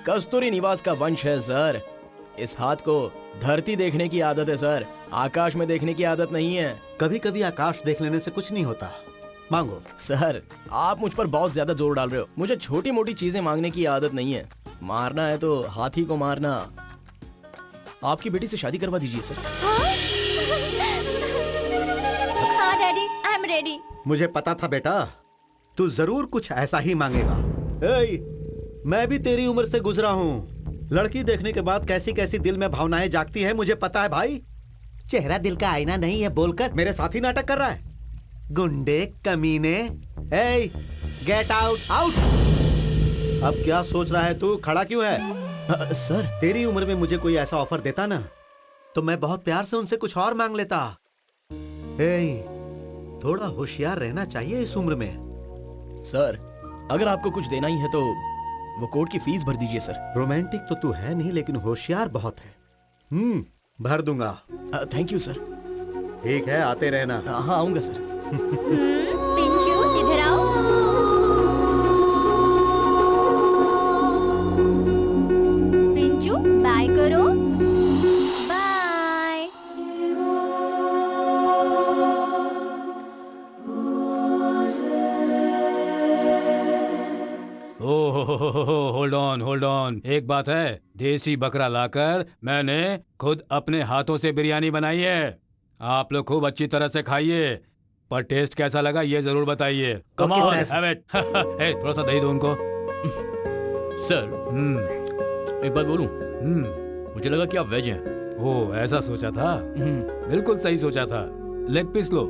कस्तूरी निवास का वंश है सर। इस हाथ को धरती देखने की आदत है सर, आकाश में देखने की आदत नहीं है। कभी कभी आकाश देख लेने से कुछ नहीं होता। मांगो। सर आप मुझ पर बहुत ज्यादा जोर डाल रहे हो। मुझे छोटी मोटी चीजें मांगने की आदत नहीं है। मारना है तो हाथी को मारना। आपकी बेटी से शादी करवा दीजिए सर। हाँ डैडी, आई एम रेडी। मुझे पता था बेटा, तू जरूर कुछ ऐसा ही मांगेगा। मैं भी तेरी उम्र से गुजरा हूँ। लड़की देखने के बाद कैसी कैसी दिल में भावनाएं जागती है मुझे पता है भाई। चेहरा दिल का आईना नहीं है बोलकर मेरे साथ ही नाटक कर रहा है। गुंडे, कमीने, गेट आउट आउट। अब क्या सोच रहा है तू? खड़ा क्यों है? सर तेरी उम्र में मुझे कोई ऐसा ऑफर देता ना तो मैं बहुत प्यार से उनसे कुछ और मांग लेता। थोड़ा होशियार रहना चाहिए इस उम्र में। सर अगर आपको कुछ देना ही है तो वो कोर्ट की फीस भर दीजिए सर। रोमांटिक तो तू है नहीं, लेकिन होशियार बहुत है। भर दूंगा। Thank you sir. ठीक है, आते रहना। हाँ आऊंगा सर। पिंचू इधर आओ। पिंचू बाय करो। बाय। Hold on. एक बात है, देसी बकरा लाकर मैंने खुद अपने हाथों से बिरयानी बनाई है। आप लोग खूब अच्छी तरह से खाइए, पर टेस्ट कैसा लगा ये जरूर बताइए। Come on, have it. थोड़ा सा दही दो उनको। सर एक बात बोलूं? मुझे लगा कि आप वेज हैं। ओ ऐसा सोचा था? बिल्कुल सही सोचा था। लेग पीस लो।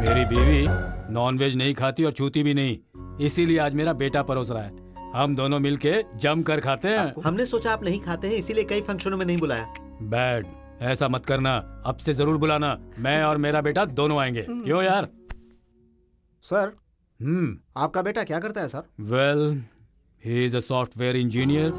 मेरी बीवी नॉन वेज नहीं खाती और छूती भी नहीं, इसीलिए आज मेरा बेटा परोस रहा है। हम दोनों मिलके जम कर खाते हैं। हमने सोचा आप नहीं खाते हैं, इसीलिए कई फंक्शनों में नहीं बुलाया। बैड, ऐसा मत करना। अब से जरूर बुलाना, मैं और मेरा बेटा दोनों आएंगे। क्यों यार? सर आपका बेटा क्या करता है sir? Well, he is a software engineer.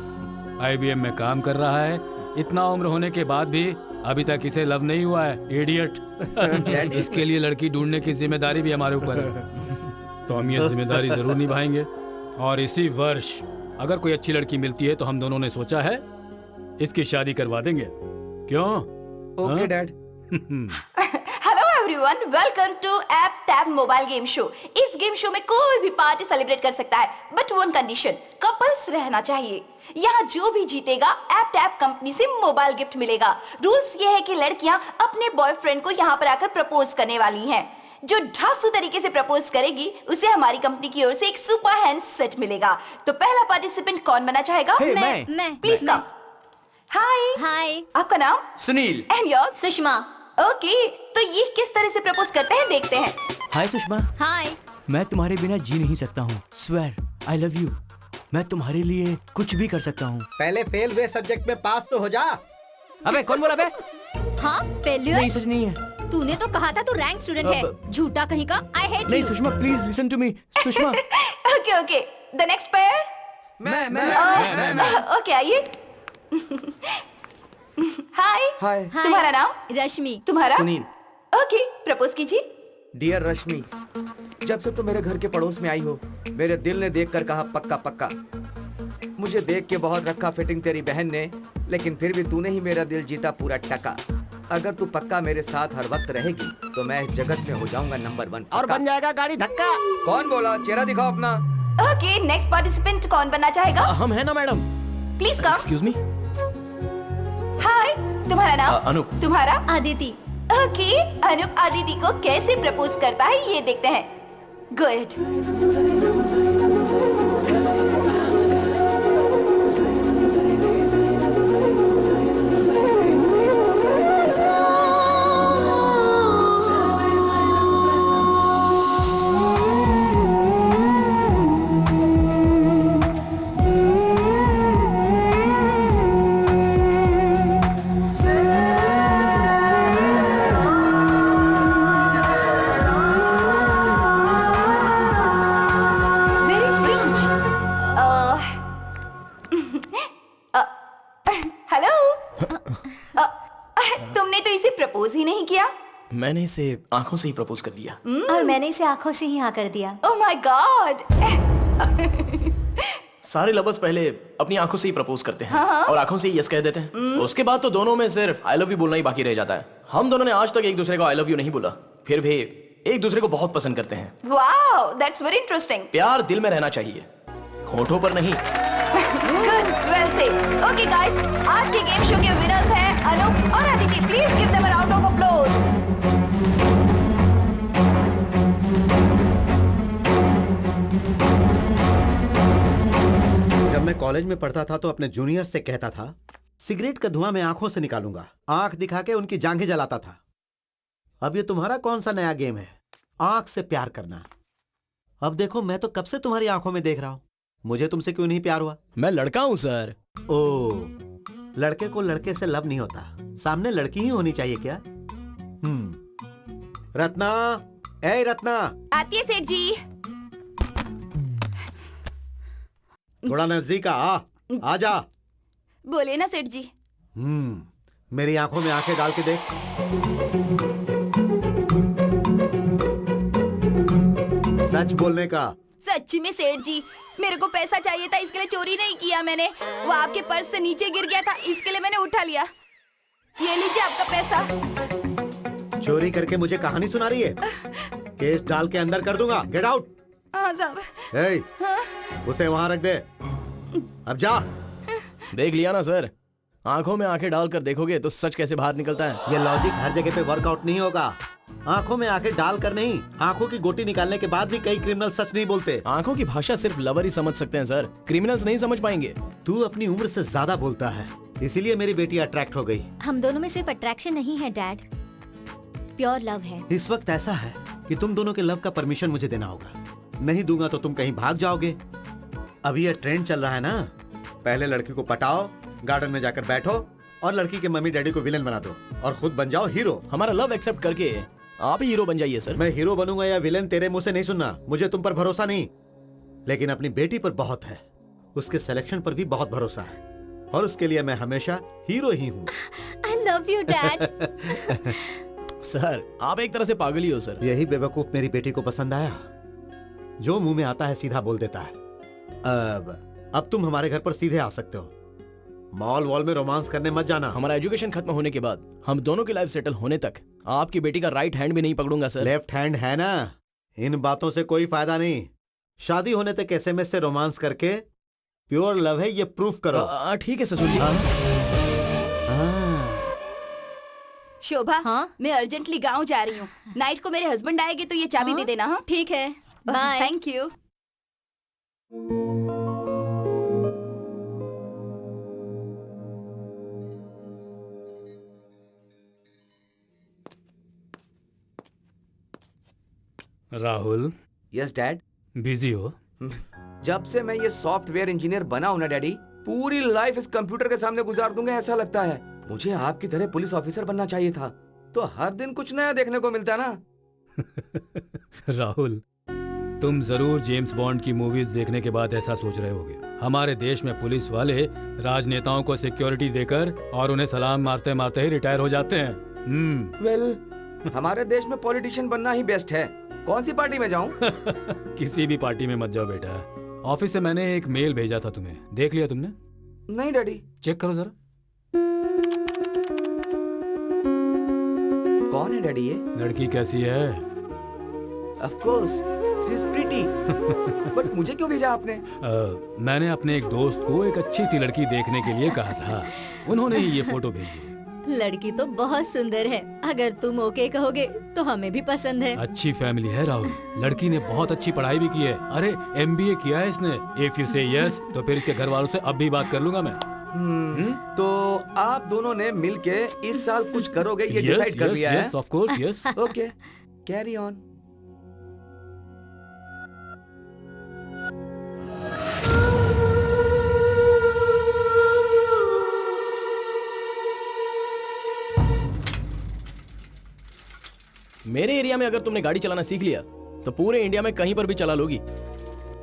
IBM में काम कर रहा है। इतना उम्र होने के बाद भी अभी तक इसे लव नहीं हुआ है। इडियट। इसके लिए लड़की ढूंढने की जिम्मेदारी भी हमारे ऊपर है, तो हम ये जिम्मेदारी जरूर निभाएंगे। और इसी वर्ष अगर कोई अच्छी लड़की मिलती है तो हम दोनों ने सोचा है इसकी शादी करवा देंगे। क्यों? Okay dad. Hello everyone, welcome to app tab mobile game show. इस गेम शो में कोई भी पार्टी सेलिब्रेट कर सकता है, बट वन कंडीशन, कपल्स रहना चाहिए। यहाँ जो भी जीतेगा ऐप टैब कंपनी से मोबाइल गिफ्ट मिलेगा। रूल्स ये है कि लड़कियां अपने बॉयफ्रेंड को यहाँ पर आकर प्रपोज करने वाली हैं। जो ढांसू तरीके से प्रपोज करेगी उसे हमारी कंपनी की ओर से एक सुपर हैंड सेट मिलेगा। तो पहला पार्टिसिपेंट कौन बना चाहेगा? मैं। Please come. हाय। आपका नाम? Sunil. And yours? Sushma. Okay, तो ये किस तरह से प्रपोज करते हैं देखते हैं। हाय सुषमा, हाय। मैं तुम्हारे बिना जी नहीं सकता हूँ। Swear I love you. मैं तुम्हारे लिए कुछ भी कर सकता हूँ। पहले फेल हुए सब्जेक्ट में पास तो हो जा। अबे कौन बोला बे? हाँ फेल्यूर? नहीं, सच नहीं है। तूने तो कहा था तू रैंक स्टूडेंट है। झूठा कहीं का। I hate no you. Sushma, please listen to me. Sushma. Okay, the next pair. मैं। ओके, आइए। हाय। तुम्हारा नाम? रश्मि। तुम्हारा? सुनील। ओके, प्रपोज कीजिए। डियर रश्मि, जब से तुम मेरे घर के पड़ोस में आई हो, मेरे दिल ने देखकर कहा पक्का पक्का। मुझे देख के बहुत रखा फिटिंग तेरी बहन ने, लेकिन फिर भी तूने ही मेरा दिल जीता पूरा टका। अगर तू पक्का मेरे साथ हर वक्त रहेगी तो मैं इस जगत में हो जाऊंगा नंबर 1 और बन जाएगा गाड़ी धक्का। कौन बोला? चेहरा दिखाओ अपना। ओके, नेक्स्ट पार्टिसिपेंट कौन बनना चाहेगा? हम है ना madam. Please come. Excuse me. Hi. तुम्हारा नाम? अनूप। तुम्हारा? आदिति। ओके, अनूप आदिति को कैसे प्रपोज करता है ये देखते हैं। Go ahead. Very strange. Hello. तुमने तो इसे प्रपोज ही नहीं किया। मैंने इसे आंखों से ही प्रपोज कर दिया। और मैंने इसे आंखों से ही हाँ कर दिया। Oh my God. सारे लवर्स पहले अपनी आंखों से ही प्रपोज करते हैं और आंखों से ही यस कह देते हैं। उसके बाद तो दोनों में सिर्फ आई लव यू बोलना ही बाकी रह जाता है। हम दोनों ने आज तक एक दूसरे को आई लव यू नहीं बोला, फिर भी एक दूसरे को बहुत पसंद करते हैं। Wow, that's very interesting. प्यार दिल में रहना चाहिए, होठों पर नहीं। Good, well said. Okay guys, आज के गेम शो के विनर्स हैं अनूप और Aditi. Please give them a round of applause. जब मैं कॉलेज में पढ़ता था तो अपने जूनियर से कहता था, सिगरेट का धुआं मैं आंखों से निकालूंगा। आंख दिखा के उनकी जांघें जलाता था। अब ये तुम्हारा कौन सा नया गेम है, आंख से प्यार करना? अब देखो, मैं तो कब से तुम्हारी आंखों में देख रहा हूं। मुझे तुमसे क्यों नहीं प्यार हुआ? मैं लड़का हूँ सर। ओ, लड़के को लड़के से लव नहीं होता, सामने लड़की ही होनी चाहिए क्या? रत्ना, ए रत्ना, आती है सेठ जी। थोड़ा नजदीक आ जा। बोले ना सेठ जी। मेरी आंखों में आंखें डाल के देख। सच बोलने का। सच्ची में सेठ जी, मेरे को पैसा चाहिए था, इसके लिए चोरी नहीं किया मैंने। वो आपके पर्स से नीचे गिर गया था, इसके लिए मैंने उठा लिया। ये लीजिए आपका पैसा। चोरी करके मुझे कहानी सुना रही है? केस डाल के अंदर कर दूंगा। Get out. हाँ साहब। उसे वहां रख दे। अब जा। देख लिया ना सर, आंखों में आंखें डालकर देखोगे तो सच कैसे बाहर निकलता है। ये लॉजिक हर जगह पे वर्कआउट नहीं होगा। आंखों में आंखें डालकर नहीं, आंखों की गोटी निकालने के बाद भी कई क्रिमिनल सच नहीं बोलते। आंखों की भाषा सिर्फ लवर ही समझ सकते हैं सर, क्रिमिनल्स नहीं समझ पाएंगे। तू अपनी उम्र से ज्यादा बोलता है, इसीलिए मेरी बेटी अट्रैक्ट हो गई। हम दोनों में सिर्फ अट्रैक्शन नहीं है डैड, प्योर लव है। इस वक्त ऐसा है कि तुम दोनों के लव का परमिशन मुझे देना होगा। नहीं दूंगा तो तुम कहीं भाग जाओगे। अभी ये ट्रेंड चल रहा है ना, पहले लड़की को पटाओ, गार्डन में जाकर बैठो और लड़की के मम्मी डैडी को विलेन बना दो और खुद बन जाओ हीरो। हमारा लव एक्सेप्ट करके आप ही हीरो बन जाइए सर। मैं हीरो बनूंगा या विलेन तेरे मुंह से नहीं सुनना। मुझे तुम पर भरोसा नहीं, लेकिन अपनी बेटी पर बहुत है। उसके सिलेक्शन पर भी बहुत भरोसा है और उसके लिए मैं हमेशा हीरो ही हूँ। आई लव यू डैड। सर आप एक तरह से पागल ही हो सर। यही बेवकूफ मेरी बेटी को पसंद आया, जो मुंह में आता है सीधा बोल देता है। अब तुम हमारे घर पर सीधे आ सकते हो। मॉल वॉल में रोमांस करने मत जाना। हमारा एजुकेशन खत्म होने के बाद हम दोनों की लाइफ सेटल होने तक आपकी बेटी का राइट हैंड भी नहीं पकड़ूंगा सर। लेफ्ट हैंड है ना, इन बातों से कोई फायदा नहीं। शादी होने तक एसएमएस से रोमांस करके प्योर लव है ये प्रूफ करो। ठीक है ससुर जी। शोभा, हाँ? मैं अर्जेंटली गांव जा रही हूँ। नाइट को मेरे हस्बैंड आएंगे तो ये चाबी हाँ? दे देना। हाँ, ठीक है, bye. Thank you. Rahul, yes dad. Busy हो? जब से मैं ये सॉफ्टवेयर इंजीनियर बना हूं ना डैडी, पूरी लाइफ इस कंप्यूटर के सामने गुजार दूंगा ऐसा लगता है। मुझे आपकी तरह पुलिस ऑफिसर बनना चाहिए था, तो हर दिन कुछ नया देखने को मिलता ना। राहुल, तुम जरूर जेम्स बॉन्ड की मूवीज देखने के बाद ऐसा सोच रहे होगे। हमारे देश में पुलिस वाले राजनेताओं को सिक्योरिटी देकर और उन्हें सलाम मारते मारते ही रिटायर हो जाते हैं। वेल, हमारे देश में पॉलिटिशियन बनना ही बेस्ट है। कौन सी पार्टी में जाऊं? किसी भी पार्टी में मत जाओ बेटा। ऑफिस से मैंने एक मेल भेजा था, तुम्हें देख लिया तुमने? नहीं डैडी। चेक करो जरा। कौन है डैडी ये? लड़की कैसी है? Of course, she is pretty. But मुझे क्यों भेजा आपने? मैंने अपने एक दोस्त को एक अच्छी सी लड़की देखने के लिए कहा था, उन्होंने ही ये फोटो भेजी। लड़की तो बहुत सुंदर है, अगर तुम ओके कहोगे तो हमें भी पसंद है। अच्छी फैमिली है राहुल, लड़की ने बहुत अच्छी पढ़ाई भी की है। अरे MBA किया है इसने। इफ यू से यस तो फिर इसके घर वालों से अब भी बात कर लूंगा मैं। तो आप दोनों ने मिलके इस साल कुछ करोगे ये डिसाइड कर लिया है? Yes of course yes. Okay, carry on. मेरे एरिया में अगर तुमने गाड़ी चलाना सीख लिया तो पूरे इंडिया में कहीं पर भी चला लोगी।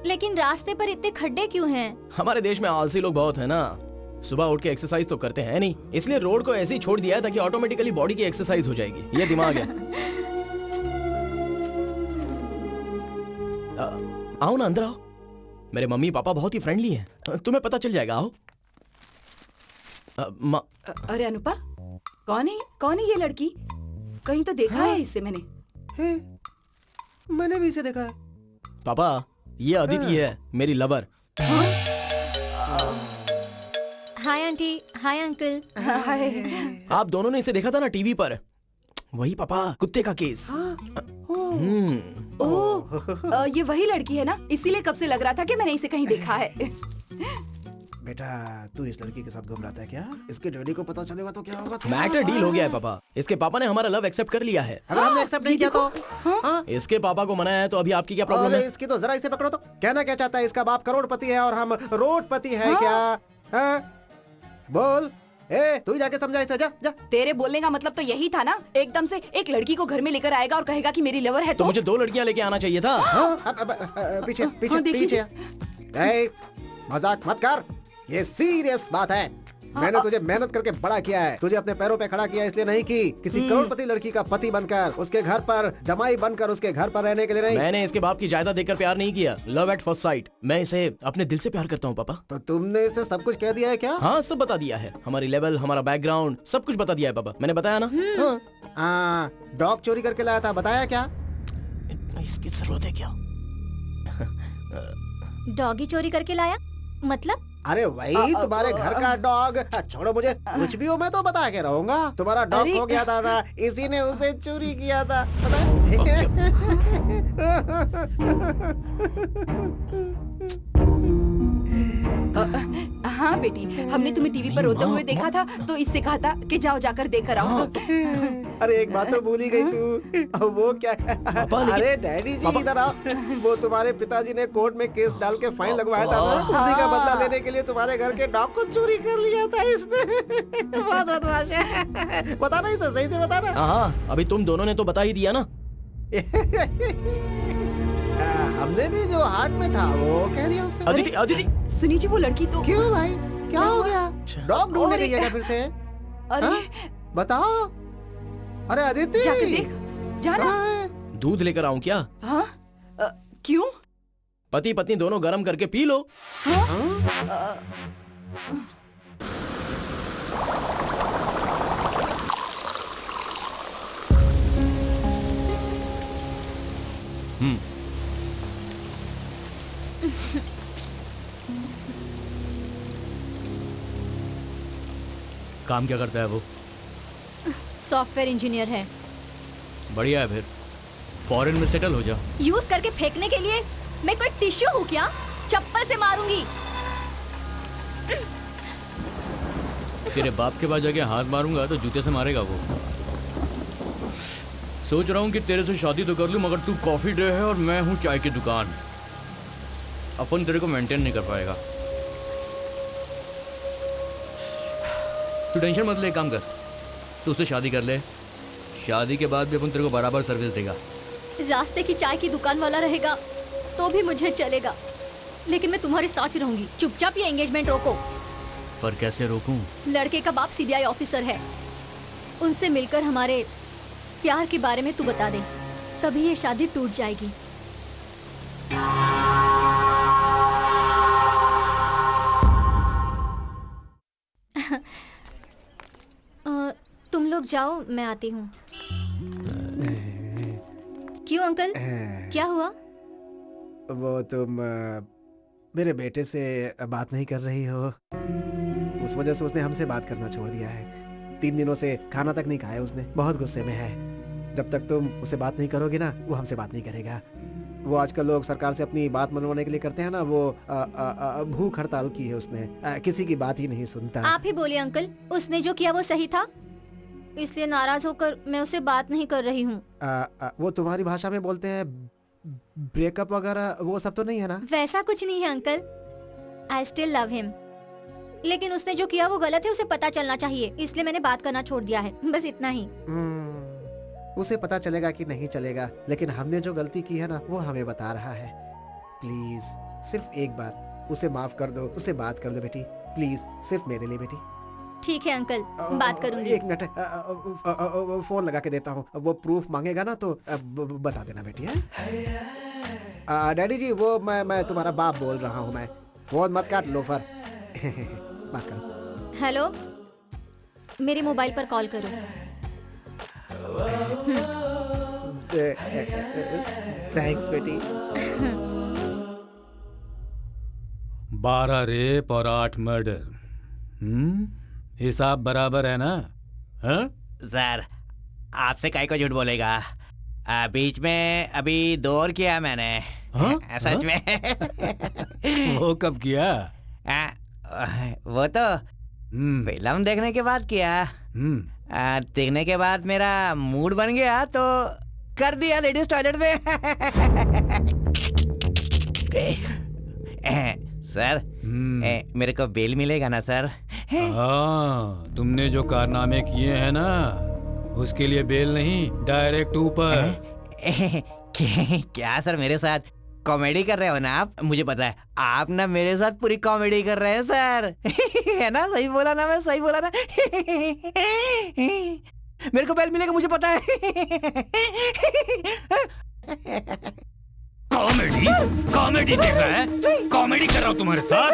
लेकिन रास्ते पर इतने खड्डे क्यों हैं? हमारे देश में आलसी लोग बहुत है ना, सुबह उठ के एक्सरसाइज तो करते हैं नहीं, इसलिए रोड को ऐसे ही छोड़ दिया है ताकि ऑटोमेटिकली बॉडी की एक्सरसाइज हो जाएगी। ये दिमाग है। आओ ना, अंदर आओ। मेरे मम्मी पापा बहुत ही फ्रेंडली हैं, तुम्हें पता चल जाएगा। आओ। अरे अनुपा, कौन है ये लड़की? कहीं तो देखा है इसे मैंने। मैंने भी इसे देखा है। पापा, ये अदिति है, मेरी lover. Hi aunty, hi uncle. Hi. आप दोनों ने इसे देखा था ना टीवी पर? वही पापा, कुत्ते का केस। ओह, ये वही लड़की है ना? इसीलिए कब से लग रहा था कि मैंने इसे कहीं देखा है। बेटा, तू इस लड़की के साथ घूम रहा था क्या? इसके डैडी को पता चलेगा तो क्या होगा? मैटर डील हो गया है पापा। इसके पापा ने हमारा लव एक्सेप्ट कर लिया है। अगर हमने एक्सेप्ट नहीं किया तो? इसके पापा को मनाया है तो अभी आपकी क्या प्रॉब्लम अरे है? इसकी तो जरा इसे पकड़ो तो। कहना क्या चाहता है? इसका बाप करोड़पति है और हम रोडपति हैं क्या? हाँ? बोल, तू ही जाके समझा इसे। जा। तेरे बोलने का मतलब तो यही था ना? एकदम से एक लड़की को घर में लेकर आएगा और कहेगा कि मेरी लवर है तो मुझे 2 लड़कियां लेके आना चाहिए था। पीछे पीछे देखिए। पीछे। मजाक मत कर, ये सीरियस बात है। मैंने तुझे मेहनत करके बड़ा किया है, तुझे अपने पैरों पे खड़ा किया इसलिए नहीं कि किसी करोड़पति लड़की का पति बनकर, उसके घर पर जमाई बनकर, उसके घर पर रहने के लिए नहीं। मैंने इसके बाप की जायदाद देखकर प्यार नहीं किया। Love at first sight. मैं इसे अपने दिल से प्यार करता हूँ पापा। तो तुमने इसे सब कुछ कह दिया है क्या? हाँ, सब बता दिया है। हमारी लेवल, हमारा बैकग्राउंड, सब कुछ बता दिया है पापा। मैंने बताया ना? हाँ, डॉग चोरी करके लाया था, बताया क्या? इसकी जरूरत है क्या? डॉगी चोरी करके लाया मतलब? अरे वही तुम्हारे घर का डॉग। छोड़ो मुझे, कुछ भी हो मैं तो बता के रहूंगा। तुम्हारा डॉग खो गया था ना, इसी ने उसे चोरी किया था, पता है? हाँ बेटी, हमने तुम्हें टीवी पर रोते हुए देखा था तो इससे कहा था कि जाओ जाकर देखकर आओ। अरे एक बात तो भूल ही गई तू। वो क्या? अरे डैडी जी इधर आओ। वो तुम्हारे पिताजी ने कोर्ट में केस डाल के फाइन लगवाया था ना, उसी का बदला लेने के लिए तुम्हारे घर के डॉग को चोरी कर लिया था इसने। बहुत बदमाश है। बता ना इसे, सही से बता ना। हाँ, अभी तुम दोनों ने तो बता ही दिया ना। हमने भी जो हार्ट में था वो कह दिया उससे। अदिति, सुनी जी, वो लड़की तो। क्यों भाई, क्या हो गया? डॉग ढूंढने गई है क्या फिर से? अरे बताओ। अरे अदिति, जाकर देख, जाना। दूध लेकर आऊं क्या? हाँ? क्यों? पति पत्नी दोनों गरम करके पी लो। काम क्या करता है वो? सॉफ्टवेयर इंजीनियर है। बढ़िया है, फिर फॉरेन में सेटल हो जा। यूज करके फेंकने के लिए मैं कोई टिश्यू हूँ क्या? चप्पल से मारूंगी। तेरे बाप के पास जाके हाथ मारूंगा तो जूते से मारेगा वो। सोच रहा हूँ कि तेरे से शादी तो कर लूँ, मगर तू कॉफी डे है और मैं हूँ चाय की दुकान। अपन तेरे को मेंटेन नहीं कर पाएगा। तू टेंशन मत ले, काम कर, तू उससे शादी कर ले। शादी के बाद भी अपन तेरे को बराबर सर्विस देगा। रास्ते की चाय की दुकान वाला रहेगा तो भी मुझे चलेगा, लेकिन मैं तुम्हारे साथ ही रहूंगी। चुपचाप ये एंगेजमेंट रोको। पर कैसे रोकूं? लड़के का बाप CBI ऑफिसर है, उनसे मिलकर हमारे प्यार के बारे में तू बता दे, तभी ये शादी टूट जाएगी। तुम लोग जाओ, मैं आती हूँ। क्यों अंकल, क्या हुआ? वो तुम मेरे बेटे से बात नहीं कर रही हो, उस वजह से उसने हमसे बात करना छोड़ दिया है। 3 दिनों से खाना तक नहीं खाया उसने, बहुत गुस्से में है। जब तक तुम उससे बात नहीं करोगे ना, वो हमसे बात नहीं करेगा। वो आजकल लोग सरकार से अपनी बात मनवाने के लिए करते हैं ना, वो भूख हड़ताल की है उसने। किसी की बात ही नहीं सुनता। आप ही बोलिए अंकल, उसने जो किया वो सही था, इसलिए नाराज होकर मैं उससे बात नहीं कर रही हूँ। वो तुम्हारी भाषा में बोलते हैं ब्रेकअप वगैरह, वो सब तो नहीं है ना? वैसा कुछ नहीं है uncle, I still love him, लेकिन उसने जो किया वो गलत है, उसे पता चलना चाहिए, इसलिए मैंने बात करना छोड़ दिया है, बस इतना ही। उसे पता चलेगा कि नहीं चलेगा, लेकिन हमने जो गलती की है ना, वो हमें बता रहा है। प्लीज सिर्फ एक बार उसे माफ कर दो, उससे बात कर दो बेटी, प्लीज, सिर्फ मेरे लिए बेटी। ठीक है अंकल, बात करूंगी। 1 मिनट, फोन लगा के देता हूँ, वो प्रूफ मांगेगा ना तो बता देना बेटी है। डैडी जी, वो मैं तुम्हारा बाप बोल रहा हूँ, मैं। फोन मत काट लोफर। बात करो। हेलो, मेरे मोबाइल पर कॉल करो। थैंक्स बेटी। 12 रेप और 8 मर्डर, हिसाब बराबर है ना? हाँ? सर, आपसे काहे को झूठ बोलेगा? बीच में अभी 2 और किया मैंने। हाँ? सच में। वो कब किया? वो तो फिल्म देखने के बाद किया। देखने के बाद मेरा मूड बन गया तो कर दिया लेडीज टॉयलेट में। सर, मेरे को बेल मिलेगा ना सर? हाँ, तुमने जो कारनामे किए हैं ना, उसके लिए बेल नहीं, डायरेक्ट ऊपर। क्या सर, मेरे साथ कॉमेडी कर रहे हो ना आप? मुझे पता है आप ना मेरे साथ पूरी कॉमेडी कर रहे हैं सर। है ना? सही बोला ना मैं? सही बोला ना? मेरे को बेल मिलेगा, मुझे पता है। कॉमेडी? कॉमेडी देख रहा है? कॉमेडी कर रहा हूँ तुम्हारे साथ?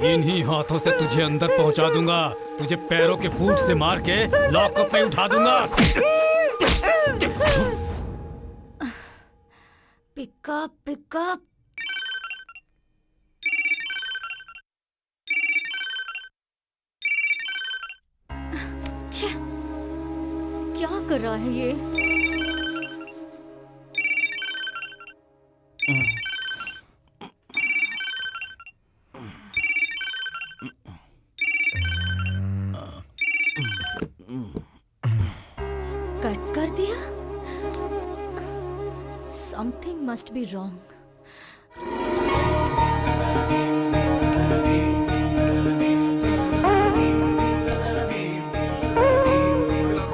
इन्हीं हाथों से तुझे अंदर पहुंचा दूंगा, तुझे पैरों के फूट से मार के लॉकअप में उठा दूंगा। Pickup pickup. क्या कर रहा है ये? कट कर दिया? Something must be wrong.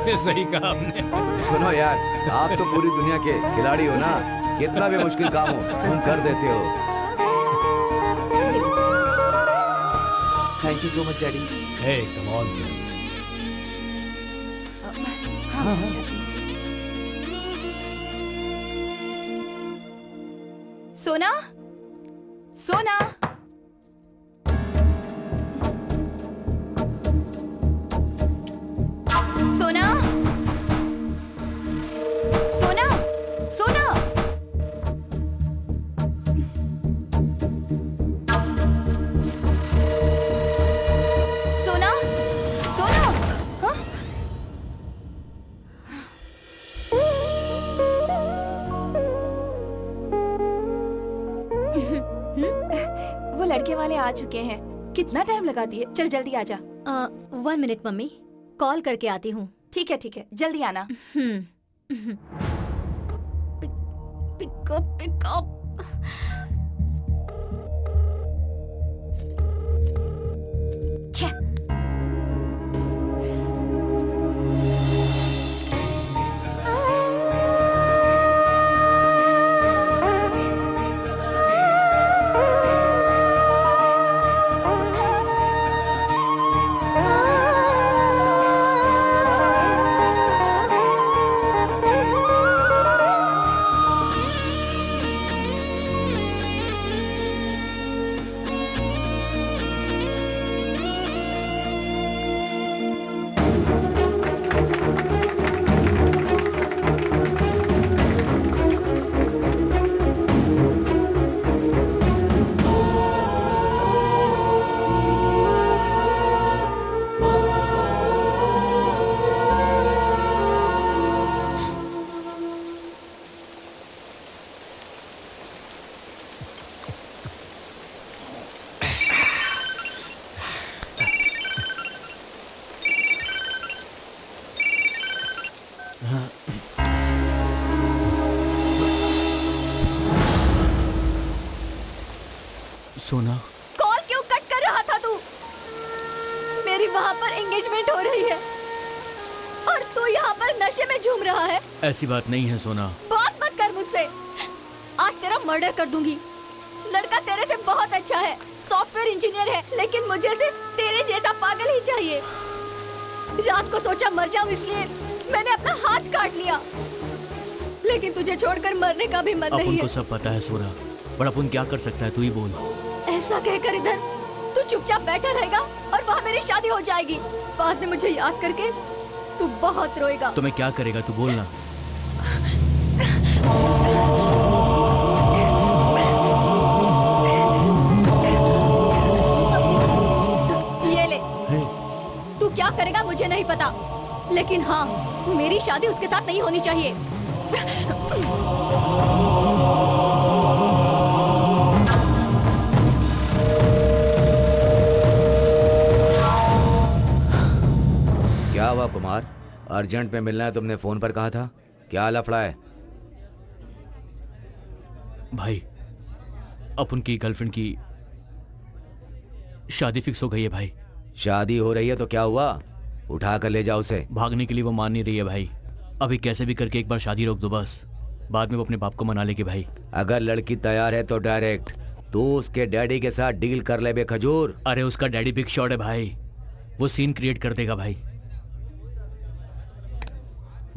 ये सही कहा आपने। सुनो यार, आप तो पूरी दुनिया के खिलाड़ी हो ना, कितना भी मुश्किल काम हो तुम कर देते हो। Thank you so much daddy. Hey, come on sir. सोना, सोना, सोना, सोना, सोना। सोना, सोना, हाँ? वो लड़के वाले आ चुके हैं। कितना टाइम लगा दिए? चल जल्दी आजा। 1 मिनट मम्मी, कॉल करके आती हूँ। ठीक है, जल्दी आना। Pickup pickup. सोना, कॉल क्यों कट कर रहा था तू? मेरी वहाँ पर एंगेजमेंट हो रही है और तू यहाँ पर नशे में झूम रहा है। ऐसी बात नहीं है सोना। बात मत कर मुझसे, आज तेरा मर्डर कर दूंगी। लड़का तेरे से बहुत अच्छा है, सॉफ्टवेयर इंजीनियर है, लेकिन मुझे सिर्फ तेरे जैसा पागल ही चाहिए। रात को सोचा मर जाऊं, इसलिए मैंने अपना हाथ काट लिया, लेकिन तुझे छोड़कर मरने का भी मन नहीं अपन है। को सब पता है सोना, पर अपन क्या कर सकता है, तू ही बोल। ऐसा कहकर इधर तू चुपचाप बैठा रहेगा और वहाँ मेरी शादी हो जाएगी। बाद में मुझे याद करके तू बहुत रोएगा। तो मैं क्या करेगा, तू बोलना। ये ले। तू क्या करेगा मुझे नहीं पता, लेकिन हाँ, मेरी शादी उसके साथ नहीं होनी चाहिए। क्या हुआ कुमार? अर्जेंट में मिलना है तुमने फोन पर कहा था, क्या लफड़ा है? भाई, अपन की गर्लफ्रेंड की शादी फिक्स हो गई है भाई। शादी हो रही है तो क्या हुआ? उठा कर ले जाओ उसे। भागने के लिए वो मान नहीं रही है भाई। अभी कैसे भी करके एक बार शादी रोक दो बस, बाद में वो अपने बाप को मना लेगी भाई। अगर लड़की तैयार है तो डायरेक्ट तू उसके डैडी के साथ डील कर ले बे खजूर। अरे उसका डैडी बिग शॉट है भाई, वो सीन क्रिएट कर देगा भाई।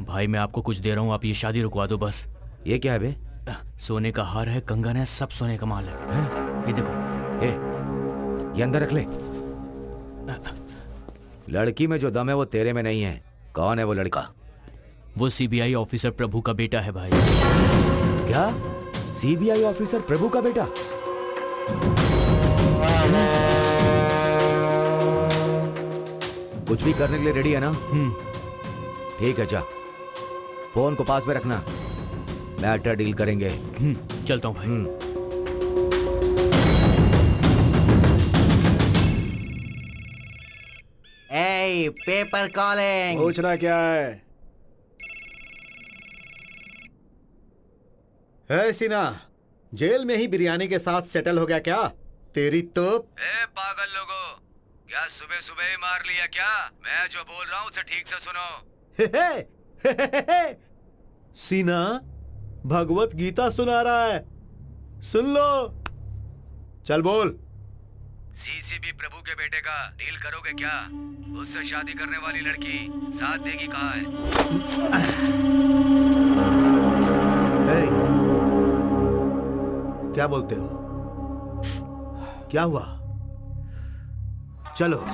भाई मैं आपको कुछ दे रहा हूँ, आप ये शादी रुकवा दो बस। ये क्या है बे? सोने का हार है, कंगन है, सब सोने का माल है। ये देखो। ये अंदर रख ले। लड़की में जो दम है वो तेरे में नहीं है। कौन है वो लड़का? वो सीबीआई ऑफिसर प्रभु का बेटा है भाई। क्या? सीबीआई ऑफिसर प्रभु का बेटा? कुछ भी करने के लिए रेडी है ना? ठीक है, जा फोन को पास में रखना, मैटर डील करेंगे। चलता हूँ भाई। ए, पेपर कॉलिंग। पूछना क्या है? है सीना, जेल में ही बिरयानी के साथ सेटल हो गया क्या? तेरी तो पागल लोगों, क्या सुबह सुबह ही मार लिया क्या? मैं जो बोल रहा हूँ उसे ठीक से सुनो। सीना भगवत गीता सुना रहा है, सुन लो। चल बोल। सीसीबी प्रभु के बेटे का डील करोगे क्या? उससे शादी करने वाली लड़की साथ देगी कहा है? हे, क्या बोलते हो? क्या हुआ? चलो।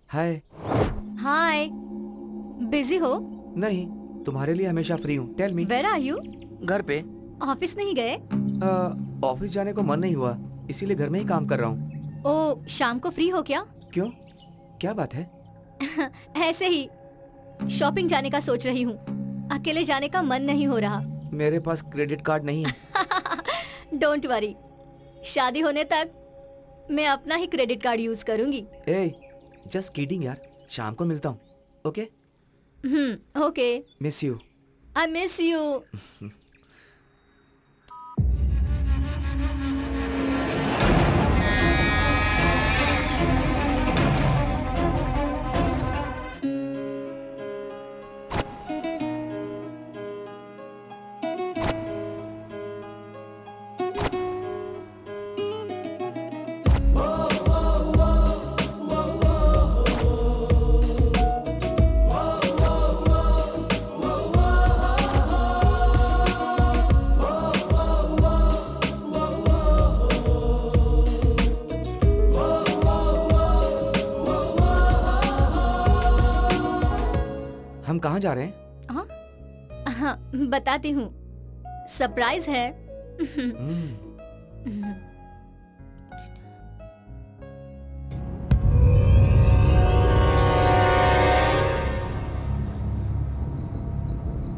हाय। हाय, बिजी हो? नहीं, तुम्हारे लिए हमेशा फ्री हूँ। Tell me. Where are you? घर पे। ऑफिस नहीं गए? ऑफिस जाने को मन नहीं हुआ, इसीलिए घर में ही काम कर रहा हूँ। ओ, शाम को फ्री हो क्या? क्यों, क्या बात है? ऐसे ही शॉपिंग जाने का सोच रही हूँ, अकेले जाने का मन नहीं हो रहा। मेरे पास क्रेडिट कार्ड नहीं है। डोंट वरी, शादी होने तक मैं अपना ही क्रेडिट कार्ड यूज करूंगी। ए, जस्ट किडिंग यार, शाम को मिलता हूँ। Okay? Okay. Miss you. I miss you. हम कहाँ जा रहे हैं? हाँ हाँ बताती हूँ, सरप्राइज है।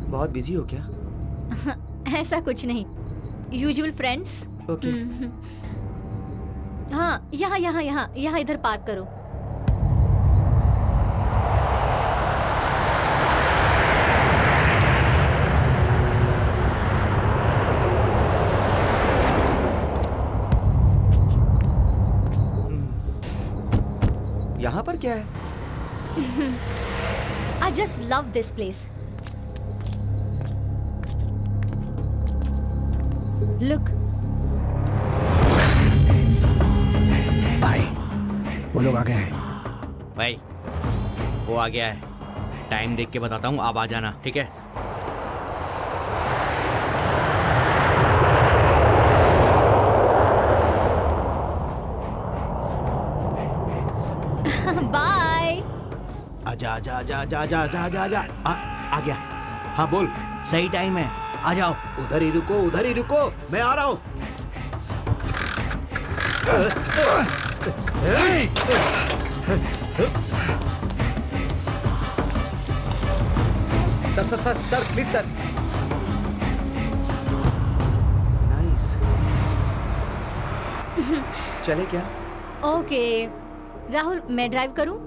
बहुत बिजी हो क्या? ऐसा कुछ नहीं, यूजुअल फ्रेंड्स। ओके। हाँ यहाँ यहाँ यहाँ यहाँ इधर पार्क करो। यहाँ पर क्या है? I just love this place. Look. भाई वो लोग आ गए हैं। भाई वो आ गया है, टाइम देख के बताता हूँ, आप आ जाना, ठीक है? बाय। आजा आजा आजा आजा आजा आजा आजा आजा आ गया। हाँ बोल। सही टाइम है, आ जाओ। उधर ही रुको, उधर ही रुको, मैं आ रहा हूँ। Sir sir sir sir please sir. Nice. चले क्या? ओके राहुल, मैं ड्राइव करूं?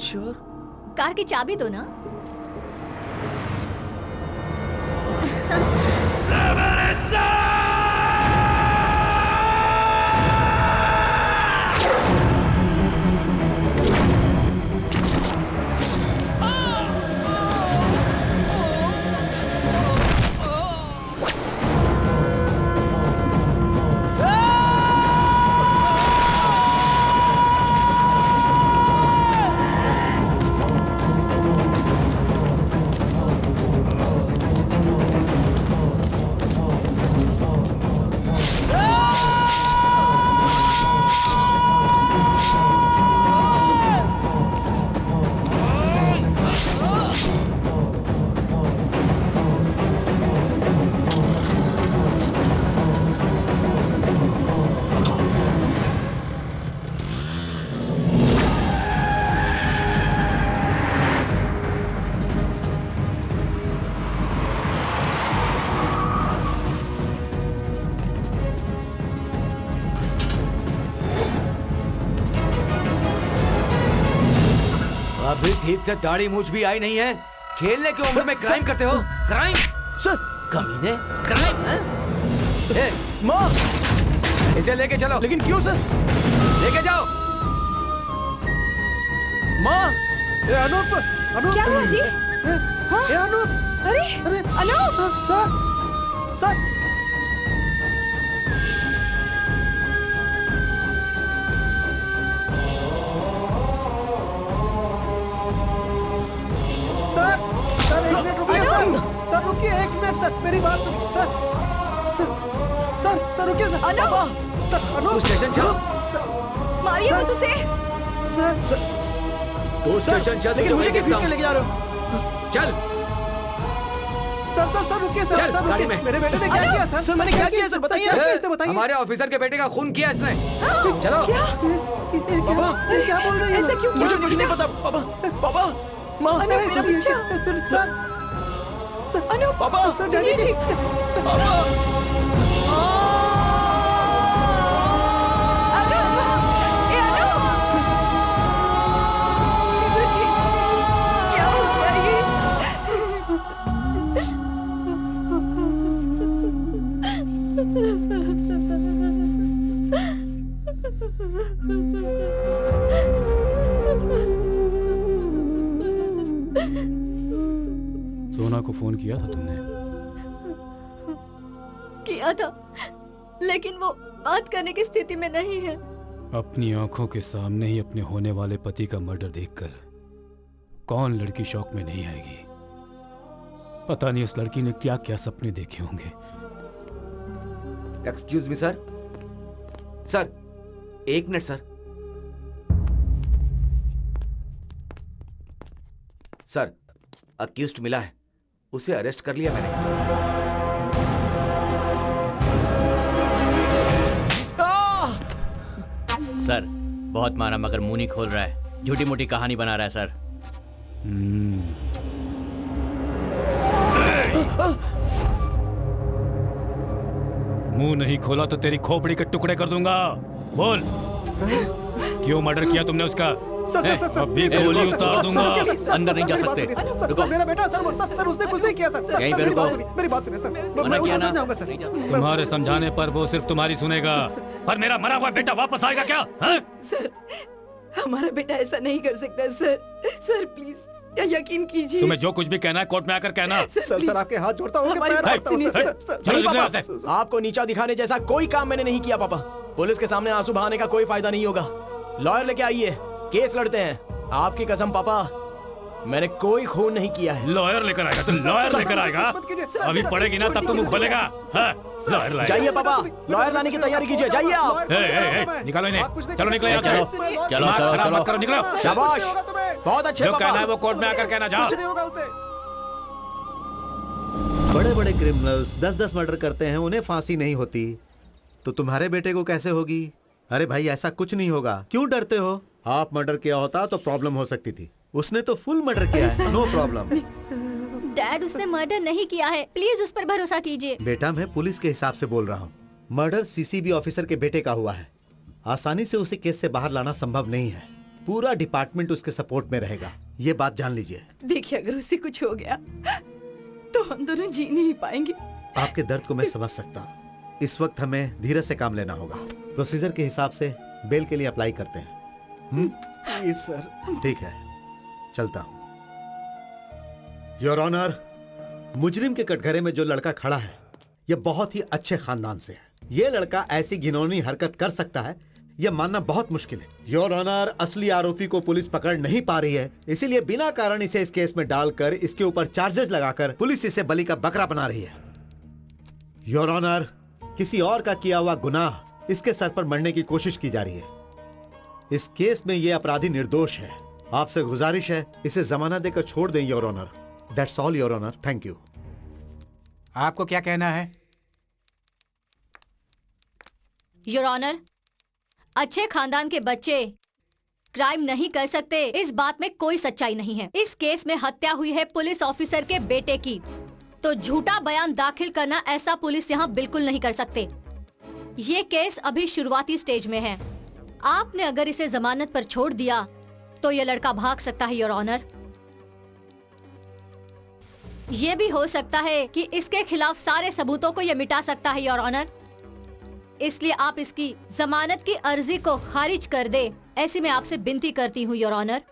श्योर। कार की चाबी दो ना। अभी ठीक से दाढ़ी मूछ भी आई नहीं है, खेलने की उम्र में क्राइम करते हो? क्राइम सर, कमीने, क्राइम। ए, माँ, इसे लेके चलो। लेकिन क्यों सर? लेके जाओ। माँ, अनूप, अनूप क्या हुआ जी? हाँ? अनूप, अरे अरे अनूप, सर सर सर रुकिए एक मिनट सर, मेरी बात सुनिए सर। सर रुकिए sir. Anoop, sir Anoop, station चलो। मारिए मत उसे। सर दो स्टेशन चल। लेकिन मुझे क्यों खींच के लेके जा रहे हो? चल। सर रुकिए सर, चल, सर गाड़ी रुकिए। में। मेरे बेटे ने क्या किया सर? सर, मैंने क्या किया सर? बताइए। क्या किया इसने, बताइए। हमारे ऑफिसर के बेटे का खून किया इसने। चलो। पापा क्या बोल रही है? ऐसा क्यों किया? मुझे कुछ नहीं पता। पापा, पापा, माँ, अनूप मेरा बच्चा। सुन सर अनूप, पापा, सुनिए जी। पापा। क्या हो गया ये? सोना को फोन किया था तुमने? किया था, लेकिन वो बात करने की स्थिति में नहीं है। अपनी आंखों के सामने ही अपने होने वाले पति का मर्डर देखकर कौन लड़की शौक में नहीं आएगी? पता नहीं उस लड़की ने क्या क्या सपने देखे होंगे। Excuse me sir. सर, एक मिनट सर। सर, अक्यूज्ड मिला है, उसे अरेस्ट कर लिया मैंने। सर, बहुत मारा मगर मुंह नहीं खोल रहा है, झूठी मोटी कहानी बना रहा है सर। मुंह नहीं खोला तो तेरी खोपड़ी के टुकड़े कर दूंगा। बोल, क्यों मर्डर किया तुमने उसका? अभी गोली उतार दूंगा। अंदर नहीं जा सकते। रुको। मेरा बेटा सर उसने कुछ नहीं किया सर। यहीं पे रुको। मेरी बात सुनिए सर। मना किया ना? तुम्हारे समझाने पर वो सिर्फ तुम्हारी सुनेगा, पर मेरा मरा हुआ बेटा वापस आएगा क्या? सर, हमारा बेटा ऐसा नहीं कर सकता सर। सर प्लीज यकीन कीजिए। तुम्हें जो कुछ भी कहना है कोर्ट में आकर कहना। सर आपके हाथ जोड़ता हूँ। आपको नीचा दिखाने जैसा कोई काम मैंने नहीं किया पापा। पुलिस के सामने आंसू बहाने का कोई फायदा नहीं होगा। लॉयर लेके आइए, केस लड़ते हैं। आपकी कसम पापा, मैंने कोई खून नहीं किया है। लॉयर लेकर आएगा तो लॉयर लेकर आएगा। अभी पड़ेगी ना तब तो मुंह खोलेगा। लॉयर लाएगा। जाइए पापा, लॉयर लाने की तैयारी कीजिए। जाइए आप। निकालो इन्हें। चलो निकलो यहाँ से। चलो चलो मत करो, निकलो। शाबाश, बहुत अच्छे जो पापा। कहना है वो कोर्ट में आकर कहना। जाओ। बड़े बड़े क्रिमिनल्स 10-10 मर्डर करते हैं, उन्हें फांसी नहीं होती, तो तुम्हारे बेटे को कैसे होगी? अरे भाई ऐसा कुछ नहीं होगा, क्यों डरते हो? आप मर्डर किया होता तो प्रॉब्लम हो सकती थी, उसने तो फुल मर्डर किया है, नो प्रॉब्लम। डैड, उसने मर्डर नहीं किया है, प्लीज उस पर भरोसा कीजिए। बेटा मैं पुलिस के हिसाब से बोल रहा हूँ, मर्डर सीसीबी ऑफिसर के बेटे का हुआ है। आसानी से उसे केस से बाहर लाना संभव नहीं है, पूरा डिपार्टमेंट उसके सपोर्ट में रहेगा, ये बात जान लीजिए। देखिए अगर उसे कुछ हो गया तो हम दोनों जी नहीं पाएंगे। आपके दर्द को मैं समझ सकता हूँ, इस वक्त हमें धीरज से काम लेना होगा। प्रोसीजर के हिसाब से बेल के लिए अप्लाई करते हैं। Please sir. ठीक है, चलता हूँ। योर ऑनर, मुजरिम के कटघरे में जो लड़का खड़ा है यह बहुत ही अच्छे खानदान से है। यह लड़का ऐसी घिनौनी हरकत कर सकता है यह मानना बहुत मुश्किल है। योर ऑनर, असली आरोपी को पुलिस पकड़ नहीं पा रही है, इसीलिए बिना कारण इसे इस केस में डालकर इसके ऊपर चार्जेस लगाकर पुलिस इसे बलि का बकरा बना रही है। योर ऑनर, किसी और का किया हुआ गुनाह इसके सर पर मरने की कोशिश की जा रही है। इस केस में यह अपराधी निर्दोष है। आपसे गुजारिश है इसे जमानत देकर छोड़ दें your honour. That's all your honour, thank you. आपको क्या कहना है? योर ऑनर, अच्छे खानदान के बच्चे क्राइम नहीं कर सकते, इस बात में कोई सच्चाई नहीं है। इस केस में हत्या हुई है पुलिस ऑफिसर के बेटे की, तो झूठा बयान दाखिल करना ऐसा पुलिस यहाँ बिल्कुल नहीं कर सकते। ये केस अभी शुरुआती स्टेज में है। आपने अगर इसे जमानत पर छोड़ दिया तो ये लड़का भाग सकता है योर ऑनर। ये भी हो सकता है कि इसके खिलाफ सारे सबूतों को ये मिटा सकता है योर ऑनर। इसलिए आप इसकी जमानत की अर्जी को खारिज कर दे, ऐसी मैं आपसे विनती करती हूँ योर ऑनर।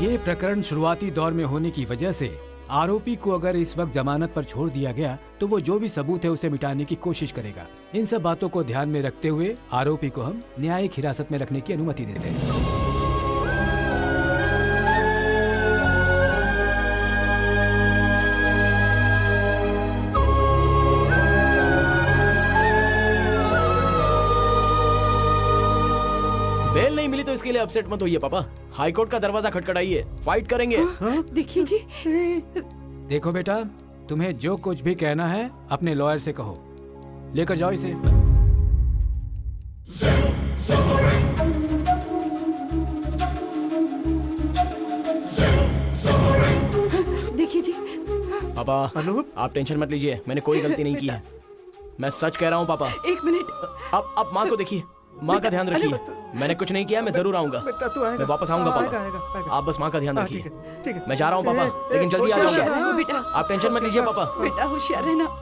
ये प्रकरण शुरुआती दौर में होने की वजह से आरोपी को अगर इस वक्त जमानत पर छोड़ दिया गया तो वो जो भी सबूत है उसे मिटाने की कोशिश करेगा। इन सब बातों को ध्यान में रखते हुए आरोपी को हम न्यायिक हिरासत में रखने की अनुमति देते हैं। बेल नहीं मिली तो इसके लिए अपसेट मत होइए पापा। हाई कोर्ट का दरवाजा खटखटाइए, फाइट करेंगे। देखिए जी। देखो बेटा, तुम्हें जो कुछ भी कहना है अपने लॉयर से कहो, लेकर जाओ इसे। देखिए जी। पापा अनूप, आप टेंशन मत लीजिए, मैंने कोई गलती नहीं की है। मैं सच कह रहा हूँ पापा। एक मिनट। आप माँ को देखिए, माँ का ध्यान रखिए। मैंने कुछ नहीं किया, मैं जरूर आऊंगा। बेटा तू आएगा। मैं वापस आऊंगा पापा। आएगा। आप बस माँ का ध्यान रखिए। ठीक है। मैं जा रहा हूँ पापा, लेकिन जल्दी आ होशियार जाऊंगा। रहना बेटा। आप टेंशन मत लीजिए पापा। बेटा होशियार रहना।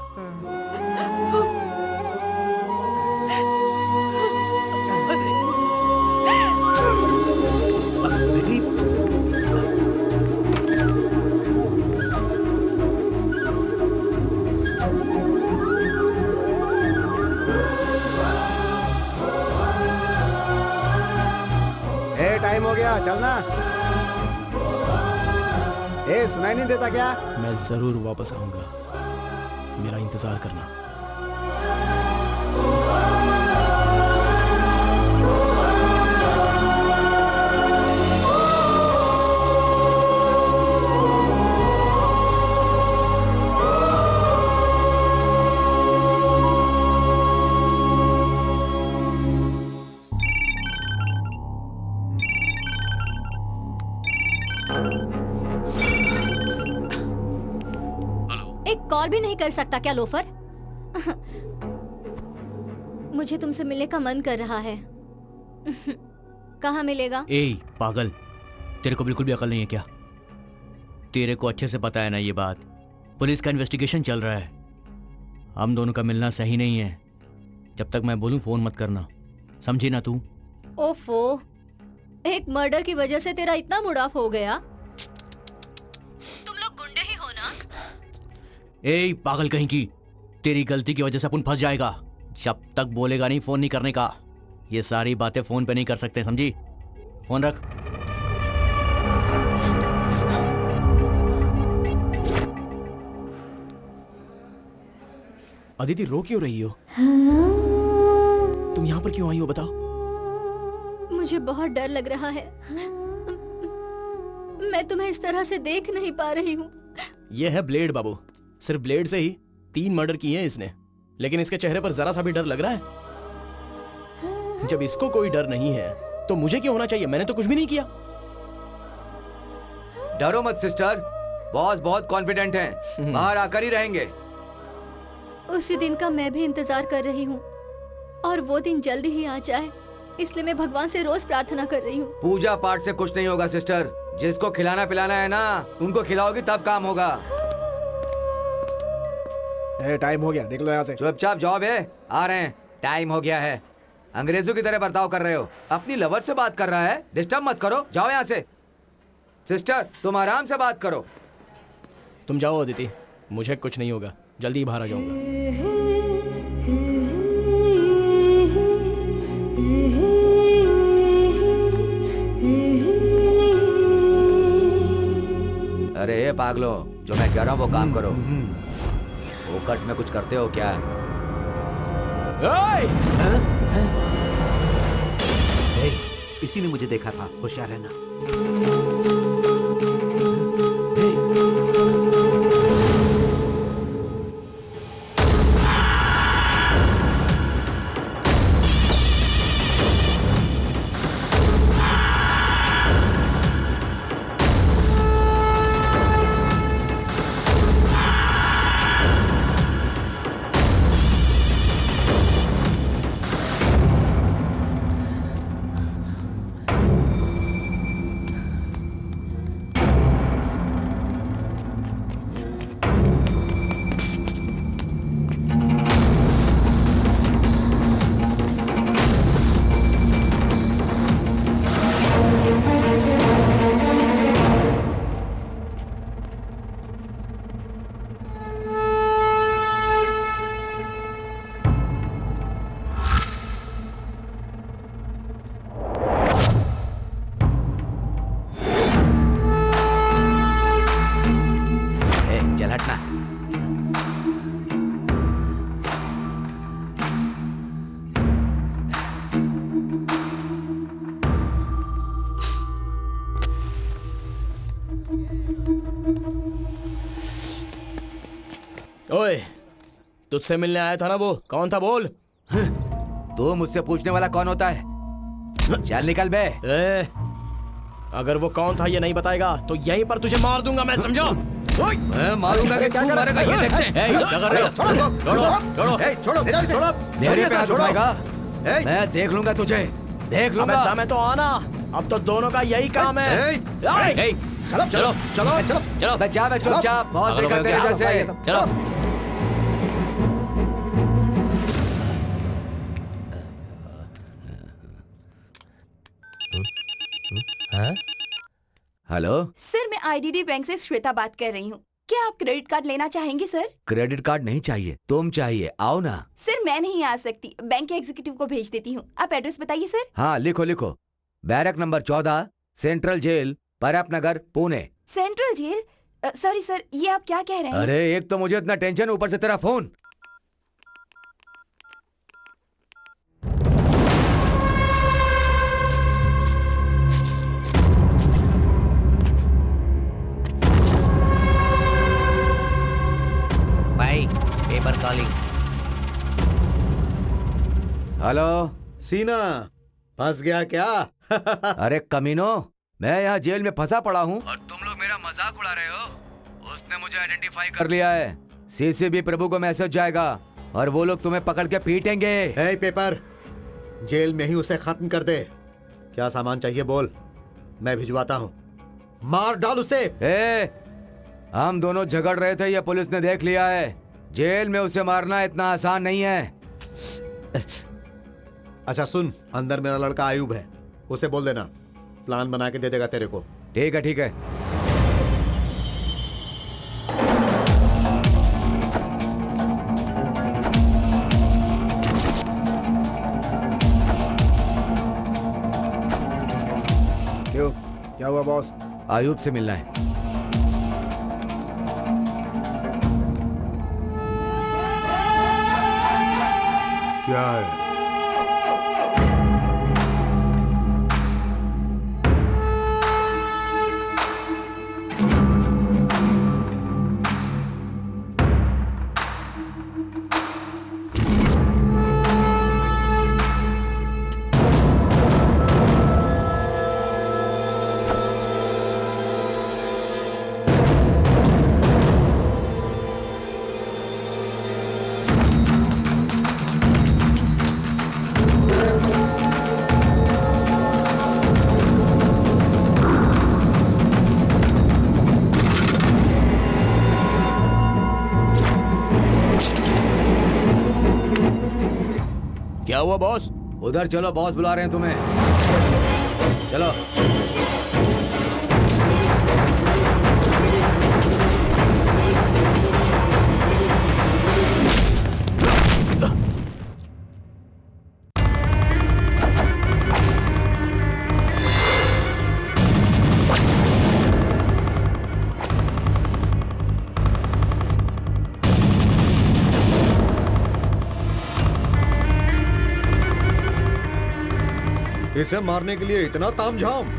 टाइम हो गया, चलना। सुनाई नहीं देता क्या? मैं जरूर वापस आऊंगा, मेरा इंतजार करना। एक कॉल भी नहीं कर सकता क्या लोफर? मुझे तुमसे मिलने का मन कर रहा है। कहाँ मिलेगा? ए पागल, तेरे को बिल्कुल भी अकल नहीं है क्या? तेरे को अच्छे से पता है ना ये बात। पुलिस का इन्वेस्टिगेशन चल रहा है, हम दोनों का मिलना सही नहीं है। जब तक मैं बोलूं फोन मत करना, समझी ना तू? ओफो, एक मर्डर की वजह से तेरा इतना मूड ऑफ हो गया? तुम लोग गुंडे ही हो ना? ए पागल कहीं की, तेरी गलती की वजह से अपन फंस जाएगा। जब तक बोलेगा नहीं फोन नहीं करने का। ये सारी बातें फोन पे नहीं कर सकते, समझी? फोन रख। अदिति, रो क्यों रही हो? तुम यहाँ पर क्यों आई हो, बताओ? मुझे बहुत डर लग रहा है। मैं तुम्हें इस तरह से देख नहीं पा रही हूँ। ये है ब्लेड बाबू। सिर्फ ब्लेड से ही 3 मर्डर किए हैं इसने, लेकिन इसके चेहरे पर जरा सा भी डर लग रहा है। जब इसको कोई डर नहीं है तो मुझे क्यों होना चाहिए? मैंने तो कुछ भी नहीं किया। डरो मत सिस्टर, बॉस बहुत कॉन्फिडेंट हैं, बाहर आकर ही रहेंगे। उसी दिन का मैं भी इंतजार कर रही हूँ और वो दिन जल्दी ही आ जाए, इसलिए मैं भगवान से रोज प्रार्थना कर रही हूँ। पूजा पाठ से कुछ नहीं होगा सिस्टर, जिसको खिलाना पिलाना है ना उनको खिलाओगी तब काम होगा। टाइम हो गया, निकलो यहाँ से। चुपचाप जॉब है, आ रहे हैं। टाइम हो गया है। अंग्रेजों की तरह बर्ताव कर रहे हो। अपनी लवर से बात कर रहा है, डिस्टर्ब मत करो, जाओ यहाँ से। सिस्टर तुम आराम से बात करो। तुम जाओ अदिति, मुझे कुछ नहीं होगा, जल्दी ही बाहर आ जाऊंगा। अरे ये पागलो, जो मैं कह रहा हूँ वो काम करो। फोकट में कुछ करते हो क्या? इसी ने मुझे देखा था, होशियार रहना। ओए, तुझसे मिलने आया था ना वो, कौन था बोल? तो मुझसे पूछने वाला कौन होता है? चल निकल बे। अगर वो कौन था ये नहीं बताएगा तो यहीं पर तुझे मार दूंगा मैं, समझो? मैं मारूंगा कि तू मारेगा, ये देखते हैं। छोड़ो, मेरे पे हाथ उठाएगा, मैं देख लूंगा तुझे, देख लूंगा। मैं तो आना, अब तो दोनों का यही काम है। चलो चलो चलो चलो चलो बच्चा, मैं चुपचाप, बहुत देखा तेरे जैसे। चलो हेलो सर, मैं आईडीडी बैंक से श्वेता बात कर रही हूँ। क्या आप क्रेडिट कार्ड लेना चाहेंगे सर? क्रेडिट कार्ड नहीं चाहिए, तुम चाहिए, आओ ना। सर मैं नहीं आ सकती, बैंक के एग्जीक्यूटिव को भेज देती हूँ। आप एड्रेस बताइए सर। हाँ लिखो लिखो, barrack number 14, central jail, Parap Nagar, Pune. Central jail? Sorry sir, ये आप क्या कह रहे हैं? अरे एक तो मुझे इतना टेंशन, ऊपर से तेरा फोन। भाई पेपर कॉलिंग। हेलो सीना, फंस गया क्या? अरे कमीनो, मैं यहाँ जेल में फंसा पड़ा हूँ और तुम लोग मेरा मजाक उड़ा रहे हो। उसने मुझे आइडेंटिफाई कर लिया है। सीसीबी प्रभु को मैसेज जाएगा और वो लोग तुम्हें पकड़ के पीटेंगे। हे पेपर, जेल में ही उसे खत्म कर दे। क्या सामान चाहिए बोल, मैं भिजवाता हूँ। मार डाल उसे। हम दोनों झगड़ रहे थे, ये पुलिस ने देख लिया है। जेल में उसे मारना इतना आसान नहीं है। अच्छा सुन, अंदर मेरा लड़का आयुब है, उसे बोल देना, प्लान बना के दे देगा तेरे को। ठीक है ठीक है। क्यों, क्या हुआ बॉस? आयुब से मिलना है। क्या है? क्या हुआ बॉस? उधर चलो, बॉस बुला रहे हैं तुम्हें। चलो। इसे मारने के लिए इतना तामझाम?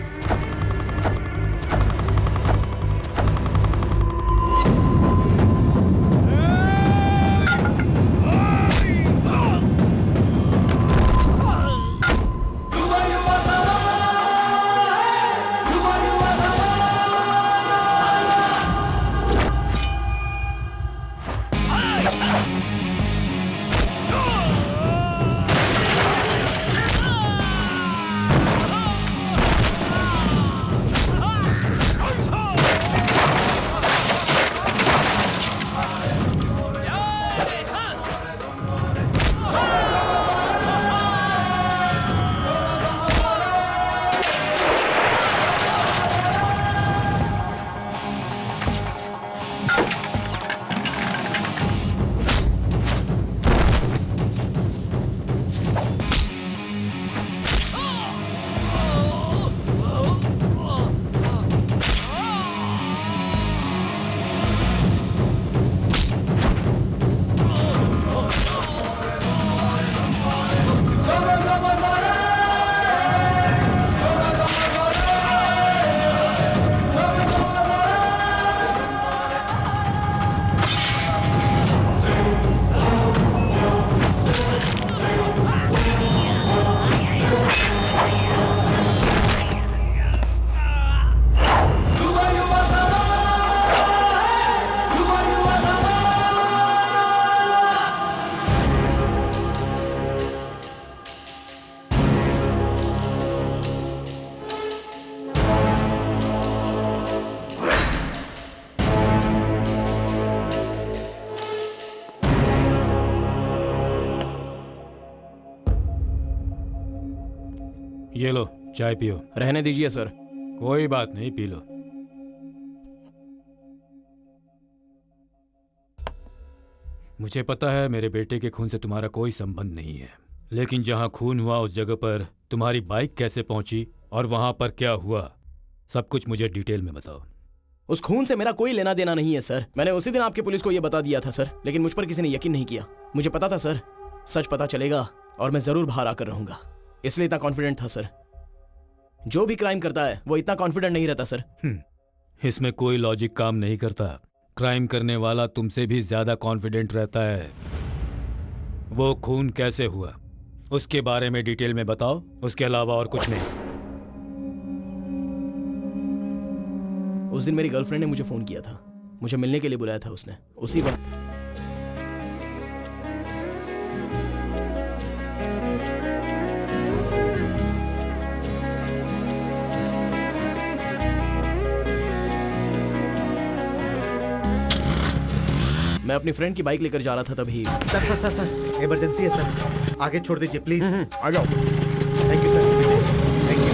ये लो चाय पियो। रहने दीजिए सर। कोई बात नहीं, पी लो। मुझे पता है मेरे बेटे के खून से तुम्हारा कोई संबंध नहीं है, लेकिन जहां खून हुआ उस जगह पर तुम्हारी बाइक कैसे पहुंची और वहां पर क्या हुआ, सब कुछ मुझे डिटेल में बताओ। उस खून से मेरा कोई लेना देना नहीं है सर। मैंने उसी दिन आपकी पुलिस को यह बता दिया था सर, लेकिन मुझ पर किसी ने यकीन नहीं किया। मुझे पता था सर, सच पता चलेगा और मैं जरूर बाहर आकर रहूंगा, इसलिए इतना कॉन्फिडेंट था सर। जो भी क्राइम करता है वो इतना कॉन्फिडेंट नहीं रहता सर। इसमें कोई लॉजिक काम नहीं करता। क्राइम करने वाला तुमसे भी ज्यादा कॉन्फिडेंट रहता है। वो खून कैसे हुआ उसके बारे में डिटेल में बताओ, उसके अलावा और कुछ नहीं। उस दिन मेरी गर्लफ्रेंड ने मुझे फोन किया था, मुझे मिलने के लिए बुलाया था उसने। उसी वक्त मैं अपनी फ्रेंड की बाइक लेकर जा रहा था, तभी sir sir sir sir emergency है सर, आगे छोड़ दीजिए प्लीज। आ जाओ। Thank you sir, thank you.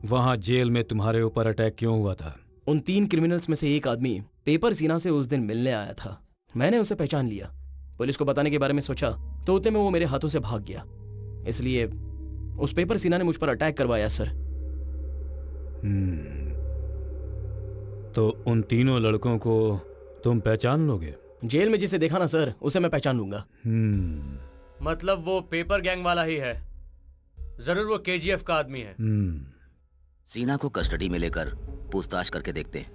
वहां जेल में तुम्हारे ऊपर अटैक क्यों हुआ था? उन 3 क्रिमिनल्स में से एक आदमी पेपर सीना से उस दिन मिलने आया था। मैंने उसे पहचान लिया। पुलिस को बताने के बारे में सोचा तो उतने में वो मेरे हाथों से भाग गया, इसलिए उस पेपर सीना ने मुझ पर अटैक करवाया सर। तो उन तीनों लड़कों को तुम पहचान लोगे? जेल में जिसे देखा ना सर, उसे मैं पहचान लूंगा। मतलब वो पेपर गैंग वाला ही है। जरूर वो केजीएफ का आदमी है। सीना को कस्टडी में लेकर पूछताछ करके देखते हैं।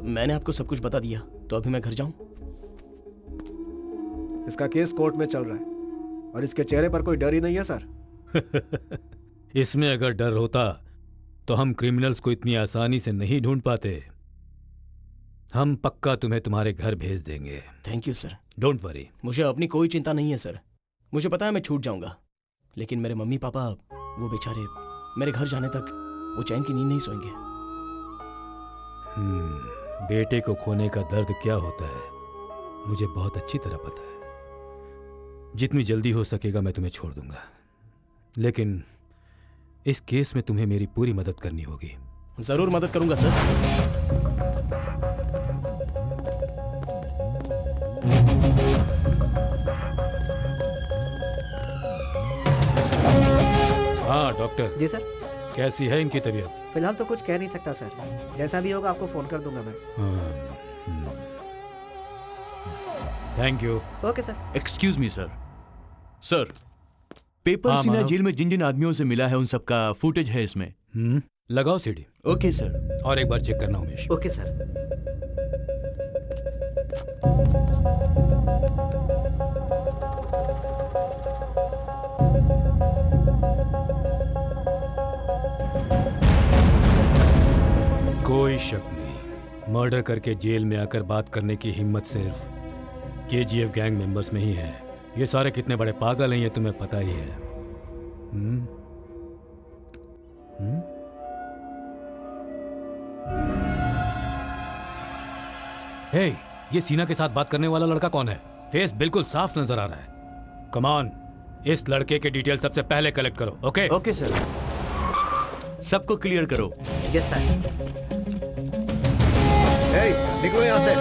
मैंने आपको सब कुछ बता दिया, तो अभी मैं घर जाऊं? इसका केस कोर्ट में चल रहा है और इसके चेहरे पर कोई डर ही नहीं है सर। इसमें अगर डर होता तो हम क्रिमिनल्स को इतनी आसानी से नहीं ढूंढ पाते। हम पक्का तुम्हें तुम्हारे घर भेज देंगे। Thank you sir. Don't worry. मुझे अपनी कोई चिंता नहीं है सर। मुझे पता है मैं छूट जाऊंगा, लेकिन मेरे मम्मी पापा, वो बेचारे मेरे घर जाने तक वो चैन की नींद नहीं सोएंगे। बेटे को खोने का दर्द क्या होता है मुझे बहुत अच्छी तरह पता है। जितनी जल्दी हो सकेगा मैं तुम्हें छोड़ दूंगा, लेकिन इस केस में तुम्हें मेरी पूरी मदद करनी होगी। जरूर मदद करूंगा सर। हाँ डॉक्टर। जी सर। कैसी है इनकी तबीयत? फिलहाल तो कुछ कह नहीं सकता सर, जैसा भी होगा आपको फोन कर दूंगा मैं। Thank you. Okay sir. Excuse me sir. Sir, paper हाँ, सीना मानव। जेल में जिन जिन आदमियों से मिला है उन सबका फुटेज है इसमें। लगाओ सीडी। Okay sir. और एक बार चेक करना उमेश। Okay sir. कोई शक नहीं, मर्डर करके जेल में आकर बात करने की हिम्मत सिर्फ केजीएफ गैंग मेंबर्स में ही है। ये सारे कितने बड़े पागल हैं ये तुम्हें पता ही है। हे, ये सीना के साथ बात करने वाला लड़का कौन है? फेस बिल्कुल साफ नजर आ रहा है। कम ऑन, इस लड़के के डिटेल सबसे पहले कलेक्ट करो। ओके? Okay sir. सबको क्लियर करो। Yes sir. निकलो यहाँ से।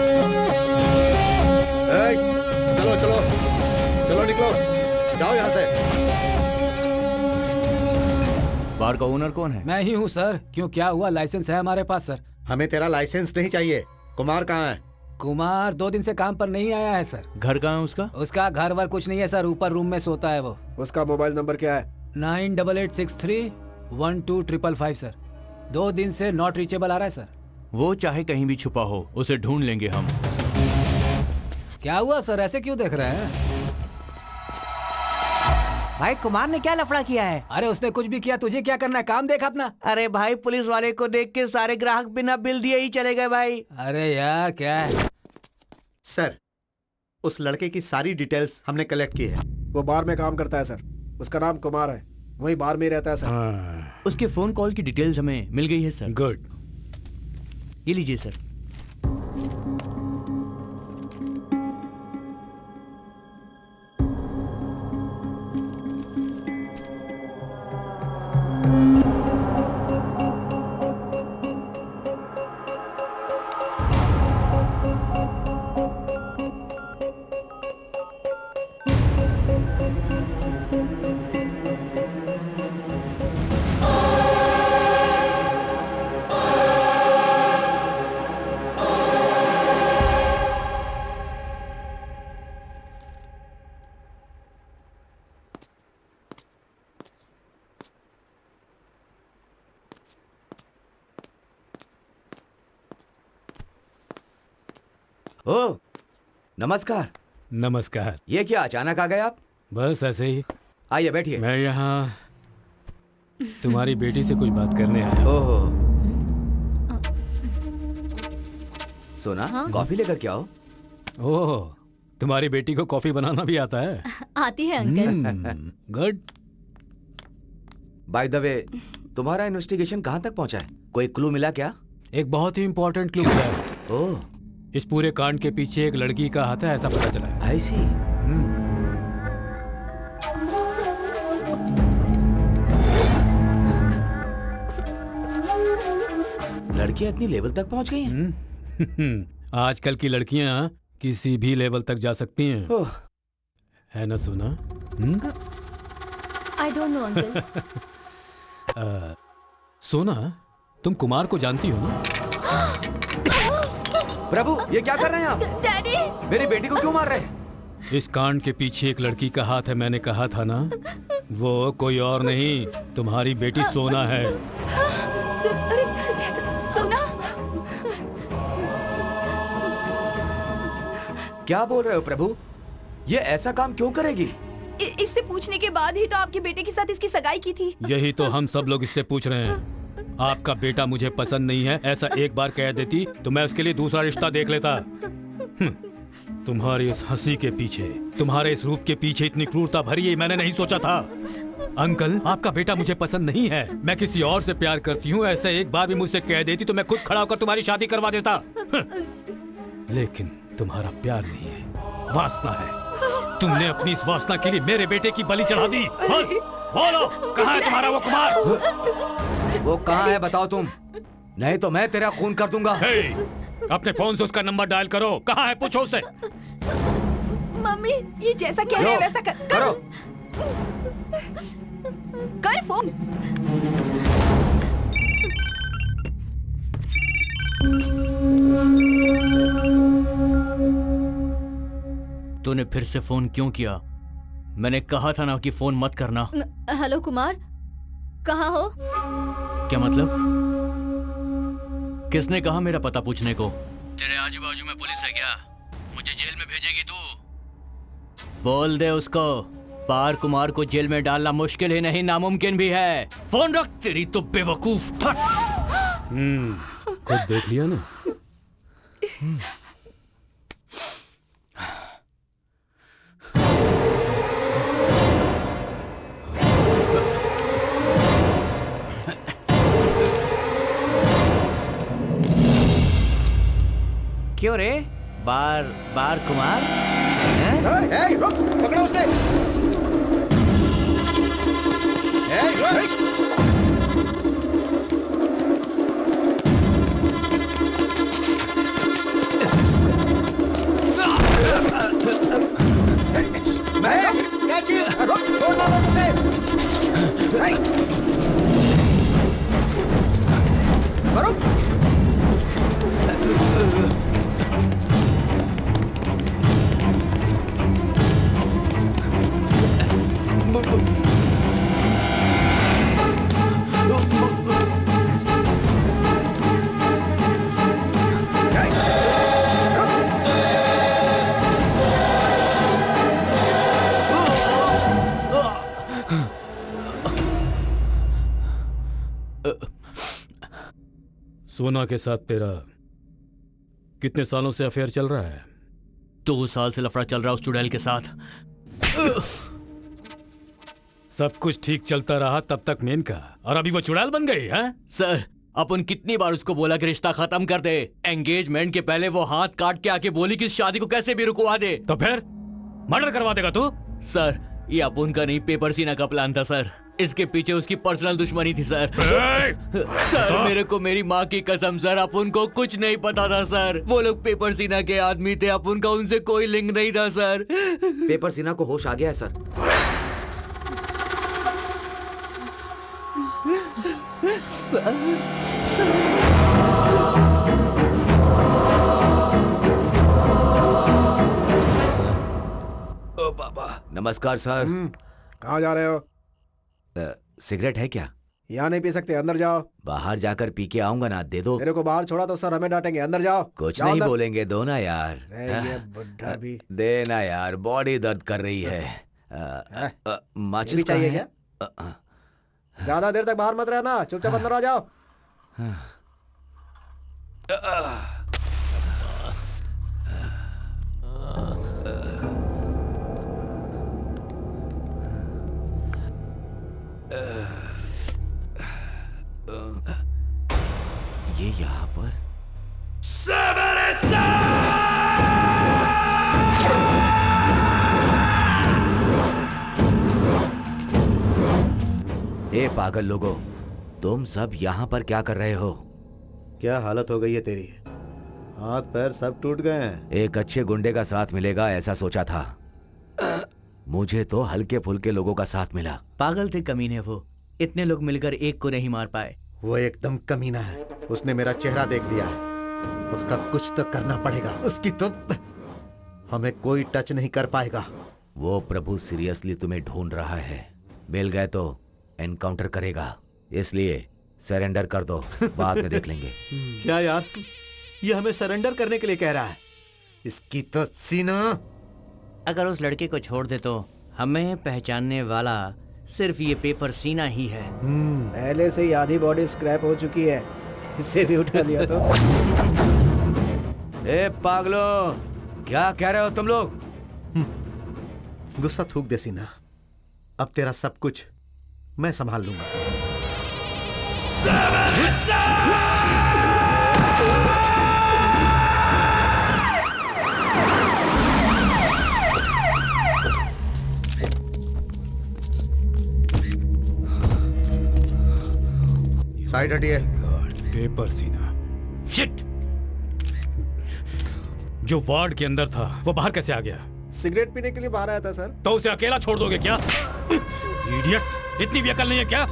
चलो चलो चलो, निकलो, जाओ यहाँ से। बार का ओनर कौन है? मैं ही हूँ सर। क्यों, क्या हुआ? लाइसेंस है हमारे पास सर। हमें तेरा लाइसेंस नहीं चाहिए। कुमार कहाँ है? कुमार 2 दिन से काम पर नहीं आया है सर। घर कहाँ है उसका? उसका घर वर कुछ नहीं है सर, ऊपर रूम में सोता है वो। उसका मोबाइल नंबर क्या है? 9886312555 सर। 2 दिन से नॉट रीचेबल आ रहा है सर। वो चाहे कहीं भी छुपा हो, उसे ढूंढ लेंगे हम। क्या हुआ सर, ऐसे क्यों देख रहे हैं? भाई कुमार ने क्या लफड़ा किया है? अरे उसने कुछ भी किया, तुझे क्या करना है? काम देख अपना। अरे भाई, पुलिस वाले को देख के सारे ग्राहक बिना बिल दिए ही चले गए भाई। अरे यार क्या है? सर, उस लड़के की सारी डिटेल्स हमने कलेक्ट की है। वो बार में काम करता है सर। उसका नाम कुमार है, वही बार में ही रहता है सर। उसके फोन कॉल की डिटेल्स हमें मिल गई है सर। गुड। ये लीजिए सर। ओ, नमस्कार। नमस्कार। ये क्या अचानक आ गए आप? बस ऐसे ही। आइए बैठिए। मैं यहाँ तुम्हारी बेटी से कुछ बात करने आया। ओहो। सोना, कॉफी लेकर के आओ। ओह, तुम्हारी बेटी को कॉफी बनाना भी आता है? आती है uncle. Good. By the way, तुम्हारा इन्वेस्टिगेशन कहाँ तक पहुँचा है? कोई क्लू मिला क्या? एक बहुत ही इंपॉर्टेंट क्लू मिला है। ओह, इस पूरे कांड के पीछे एक लड़की का हाथ है, ऐसा पता चला है। आई सी। लड़कियां इतनी लेवल तक पहुंच गई हैं? आजकल की लड़कियां किसी भी लेवल तक जा सकती हैं। ओह, है ना सोना? आई डोंट नो अंकल। सोना, तुम कुमार को जानती हो ना? प्रभु, ये क्या कर रहे हैं आप? डैडी, मेरी बेटी को क्यों मार रहे हैं? इस कांड के पीछे एक लड़की का हाथ है, मैंने कहा था ना। वो कोई और नहीं, तुम्हारी बेटी सोना है। अरे, सोना। क्या बोल रहे हो प्रभु? ये ऐसा काम क्यों करेगी? इससे पूछने के बाद ही तो आपके बेटे के साथ इसकी सगाई की थी। यही तो हम सब लोग इससे पूछ रहे हैं। आपका बेटा मुझे पसंद नहीं है, ऐसा एक बार कह देती तो मैं उसके लिए दूसरा रिश्ता देख लेता। तुम्हारी इस हंसी के पीछे, तुम्हारे इस रूप के पीछे इतनी क्रूरता भरी है, मैंने नहीं सोचा था। अंकल, आपका बेटा मुझे पसंद नहीं है, मैं किसी और से प्यार करती हूँ, ऐसा एक बार भी मुझसे कह देती तो मैं खुद खड़ा होकर तुम्हारी शादी करवा देता। लेकिन तुम्हारा प्यार नहीं है, वासना है। तुमने अपनी इस वासना के लिए मेरे बेटे की बलि चढ़ा दी। बोलो, कहाँ है तुम्हारा वो कुमार? वो कहाँ है बताओ तुम, नहीं तो मैं तेरा खून कर दूंगा। अपने फोन से उसका नंबर डायल करो, कहाँ है पूछो उसे। मम्मी, ये जैसा कह रहे हैं वैसा करो। कर फोन। तूने फिर से फोन क्यों किया? मैंने कहा था ना कि फोन मत करना। हेलो कुमार, कहाँ हो? क्या मतलब? किसने कहा मेरा पता पूछने को? तेरे आजू बाजू में पुलिस है क्या? मुझे जेल में भेजेगी तू? बोल दे उसको, पार कुमार को जेल में डालना मुश्किल ही नहीं, नामुमकिन भी है। फोन रख, तेरी तो बेवकूफ। खुद देख लिया ना। क्यों रे? बार कुमार? रुक, पकड़ो उसे। रुक। क्या चीज? रुक, छोड़ना मत उसे। रुक। सोना के साथ तेरा कितने सालों से अफेयर चल रहा है? 2 साल से लफड़ा चल रहा है उस चुड़ैल के साथ। सब कुछ ठीक चलता रहा तब तक मेनका, और अभी वो चुड़ैल बन गई है? सर, अपन कितनी बार उसको बोला कि रिश्ता खत्म कर दे। एंगेजमेंट के पहले वो हाथ काट के आके बोली कि इस शादी को कैसे भी रुकवा दे। तो फिर मर्डर करवा देगा तू? सर, ये अपन का नहीं, पेपर सीना का प्लान था सर। इसके पीछे उसकी पर्सनल दुश्मनी थी सर। सर, मेरे को मेरी माँ की कसम सर, अपन को कुछ नहीं पता था सर। वो लोग पेपर सीना के आदमी थे, अपन का उनसे कोई लिंक नहीं था सर। पेपर सीना को होश आ गया है सर। ओ बाबा, नमस्कार सर। कहाँ जा रहे हो? सिगरेट है क्या? यहाँ नहीं पी सकते, अंदर जाओ। बाहर जाकर पी के आऊंगा ना, दे दो। मेरे को बाहर छोड़ा तो सर हमें डांटेंगे, अंदर जाओ। कुछ जाओ नहीं अंदर। बोलेंगे, दो ना यार। ये बुढ़ा भी। देना यार, बॉडी दर्द कर रही है। माचिस भी चाहिए कहाँ क्या? है? ज्यादा देर तक बाहर मत रहना, चुपचाप अंदर आ जाओ। ये यहाँ पर ए पागल लोगों, तुम सब यहाँ पर क्या कर रहे हो? क्या हालत हो गई है तेरी? हाथ पैर सब टूट गए हैं। एक अच्छे गुंडे का साथ मिलेगा ऐसा सोचा था, मुझे तो हल्के फुल्के लोगों का साथ मिला। पागल थे कमीने वो, इतने लोग मिलकर एक को नहीं मार पाए। वो एकदम कमीना है, उसने मेरा चेहरा देख लिया है। उसका कुछ तो करना पड़ेगा, उसकी तो हमें कोई टच नहीं कर पाएगा। वो प्रभु सीरियसली तुम्हें ढूंढ रहा है, मिल गए तो एनकाउंटर करेगा, इसलिए सरेंडर कर दो, बाद में देख लेंगे। क्या यार, ये हमें सरेंडर करने के लिए कह रहा है? इसकी तो सीना। अगर उस लड़के को छोड़ दे तो हमें पहचानने वाला सिर्फ ये पेपर सीना ही है। पहले से ही आधी बॉडी स्क्रैप हो चुकी है, इसे भी उठा लिया तो। ए पागलों, क्या कह रहे हो तुम लोग? गुस्सा थूक दे सीना, अब तेरा सब कुछ मैं संभाल लूंगा। साइड हटिए। पेपर सीना, शिट! जो वार्ड के अंदर था वो बाहर कैसे आ गया? सिगरेट पीने के लिए बाहर आया था सर। तो उसे अकेला छोड़ दोगे क्या? इडियट्स, इतनी भी अकल नहीं है क्या?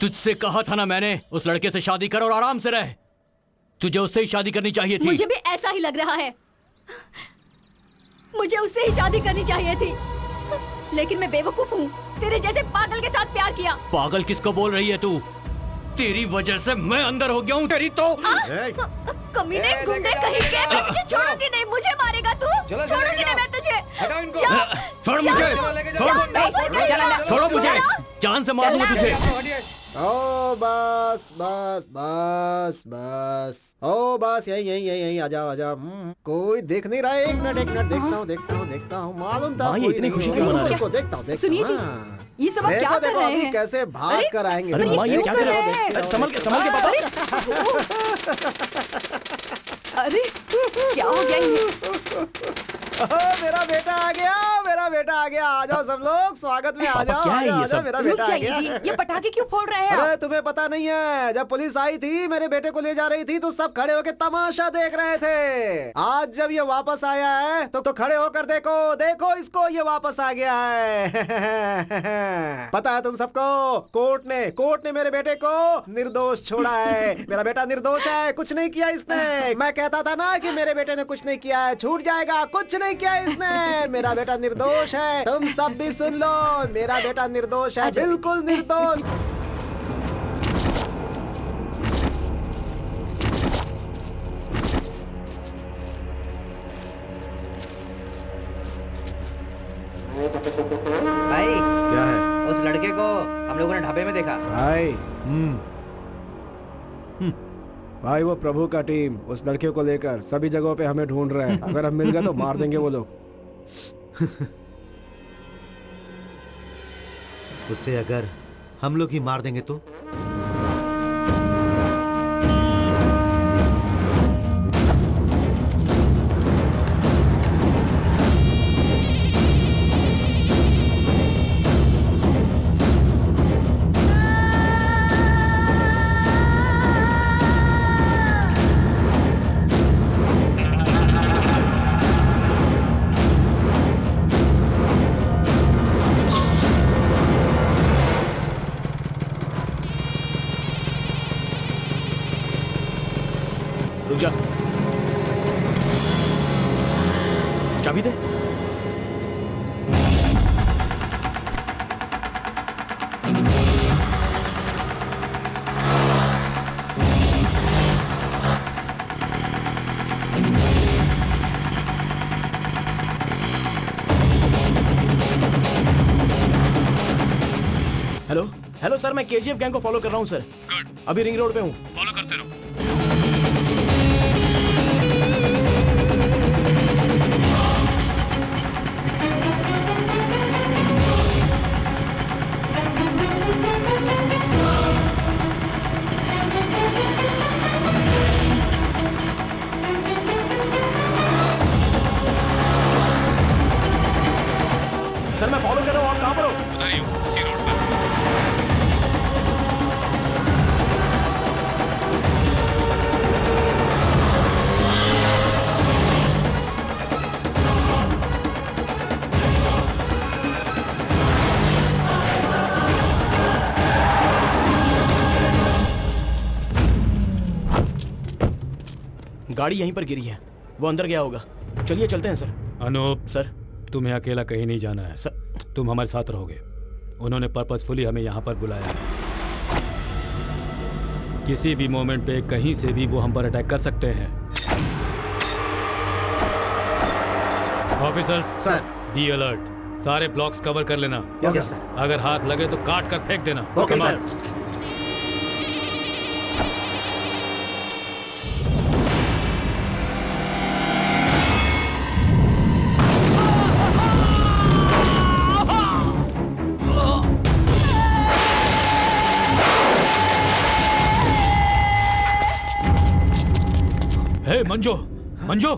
तुझसे कहा था ना मैंने, उस लड़के से शादी कर और आराम से रह। तुझे उससे ही शादी करनी चाहिए थी। मुझे भी ऐसा ही लग रहा है, मुझे उससे ही शादी करनी चाहिए थी, लेकिन मैं बेवकूफ हूँ, तेरे जैसे पागल के साथ प्यार किया। पागल किसको बोल रही है तू? तेरी वजह से मैं अंदर हो गया हूँ। तेरी तो कमीने, गुंडे कहीं के, मैं तुझे छोड़ूंगी नहीं। मुझे मारेगा तू? छोड़ूंगी नहीं मैं तुझे। छोड़ मुझे, छोड़ो मुझे, जान से मारूंगा तुझे। ओ बस बस बस बस, ओ बस यही यही यही यही, आ जाओ आ जाओ। कोई देख नहीं रहा है, एक मिनट देखता हूँ मालूम था। ये इतनी खुशी क्यों मना रहे हो? देखता हूँ। सुनिए जी, ये सब आप क्या कर रहे हैं? कैसे भाग कर आएंगे। अरे माँ, ये क्या कर रहे हो? अरे संभल के पापा। अरे क्या हो गया ये? मेरा बेटा आ गया, मेरा बेटा आ गया। आ जाओ सब लोग, स्वागत में आ जाओ। क्या है ये सब? मेरा रुक बेटा आ जाइए गया। जी, ये पटाखे क्यों फोड़ रहे हैं अरे आप? तुम्हें पता नहीं है, जब पुलिस आई थी मेरे बेटे को ले जा रही थी तो सब खड़े होकर तमाशा देख रहे थे। आज जब ये वापस आया है तो खड़े होकर देखो, देखो इसको, ये वापस आ गया है। पता है तुम सबको, कोर्ट ने मेरे बेटे को निर्दोष छोड़ा है। मेरा बेटा निर्दोष है, कुछ नहीं किया इसने। मैं कहता था ना कि मेरे बेटे ने कुछ नहीं किया है, छूट जाएगा, कुछ नहीं किया इसने। मेरा बेटा निर्दोष है, तुम सब भी सुन लो, मेरा बेटा निर्दोष है, बिल्कुल निर्दोष। भाई क्या है उस लड़के को हम लोगों ने ढाबे में देखा। भाई भाई वो प्रभु का टीम उस लड़के को लेकर सभी जगहों पे हमें ढूंढ रहे हैं। अगर हम मिल गए तो मार देंगे वो लोग। उसे अगर हम लोग ही मार देंगे तो? रुक जा, चाबी दे। हेलो हेलो सर, मैं केजीएफ गैंग को फॉलो कर रहा हूँ सर। गुड, अभी रिंग रोड पे हूँ। फॉलो करते रहो। सर मैं फॉलो कर रहा हूँ, आप कहाँ पर हो? उधर ही हूँ, उसी रोड पर। गाड़ी यहीं पर गिरी है, वो अंदर गया होगा। चलिए चलते हैं सर। अनूप, सर तुम्हें अकेला कहीं नहीं जाना है। सर तुम हमारे साथ रहोगे। उन्होंने पर्पसफुली हमें यहाँ पर बुलाया है। किसी भी मोमेंट पे कहीं से भी वो हम पर अटैक कर सकते हैं। Officers sir. बी अलर्ट, सारे ब्लॉक्स कवर कर लेना। Yes sir. अगर हाथ लगे तो काट कर फेंक देना। Okay Come on. सर। हे मंजू, मंजू,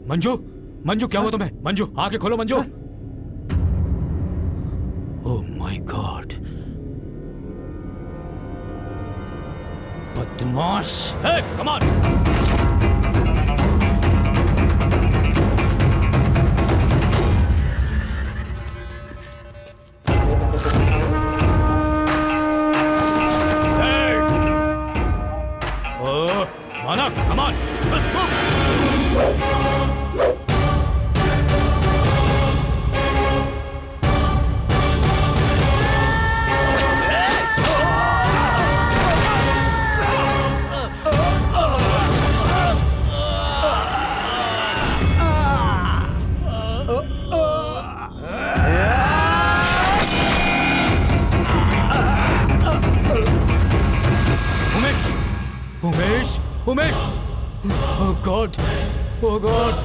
मंजू, मंजू, क्या हुआ तुम्हें? मंजू, आंखें खोलो मंजू। ओह माय गॉड, बदमाश। हे कम ऑन। माना, come on. Umesh! Oh God! Oh God!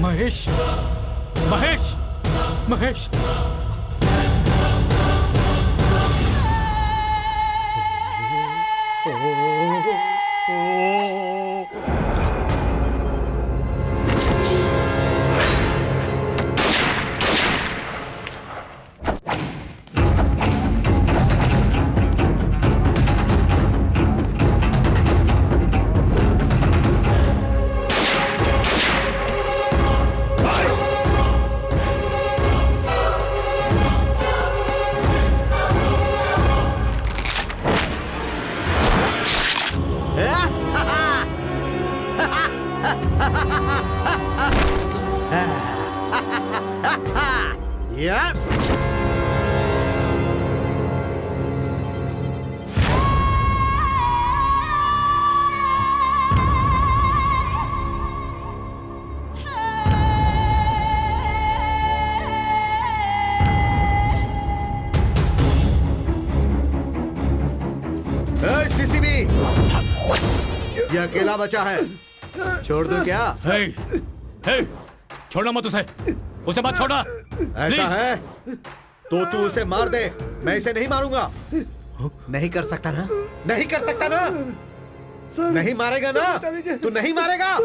Mahesh, Mahesh, Mahesh. ये अकेला बचा है, छोड़ दो क्या? हे, हे, छोड़ना मत उसे मत छोड़ना। ऐसा है तो तू उसे मार दे, मैं इसे नहीं मारूंगा। नहीं कर सकता ना, नहीं कर सकता ना, नहीं मारेगा ना, तू नहीं मारेगा।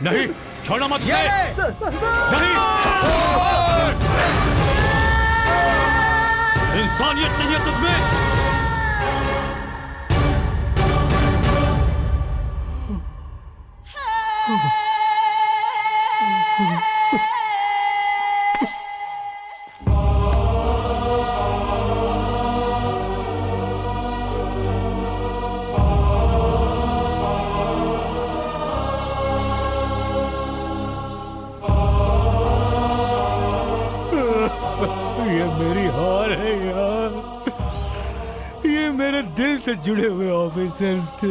नहीं, छोड़ना मत उसे। नहीं, इंसानियत नहीं है तुझमें। ये मेरी हार है यार, ये मेरे दिल से जुड़े हुए ऑफिसर्स थे।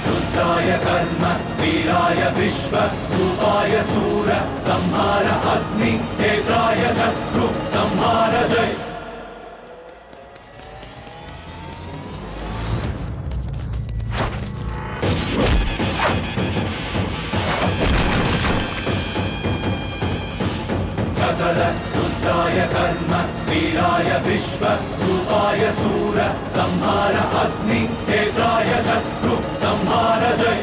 रुद्राय कर्म वीराय विश्व रूपाय सूर संहार अग्नि नेत्राय शत्रु संहार जय। रुद्राय कर्म वीराय विश्व रूपाय सूर संहार अग्नि नेत्राय शत्रु संहार जय।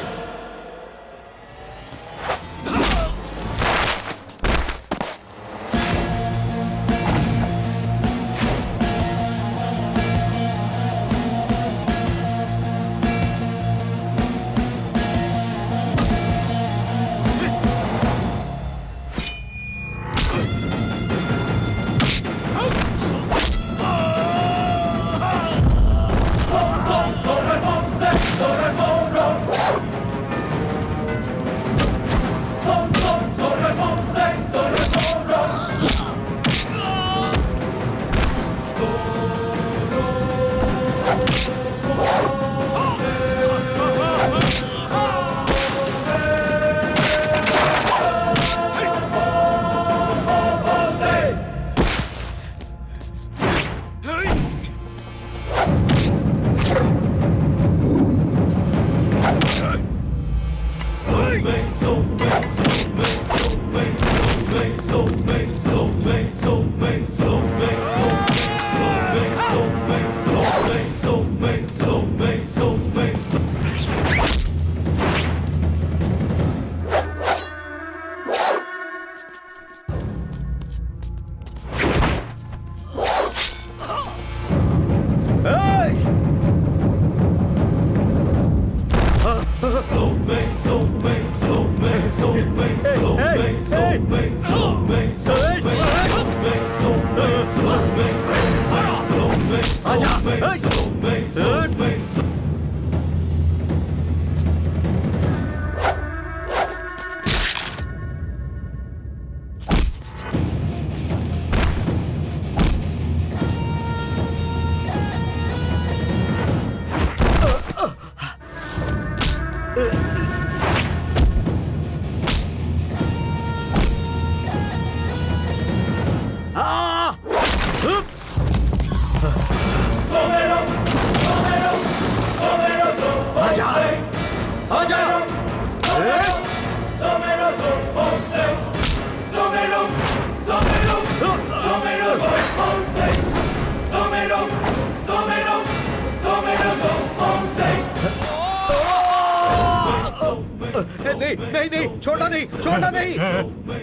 नहीं नहीं नहीं, छोटा नहीं, छोटा नहीं।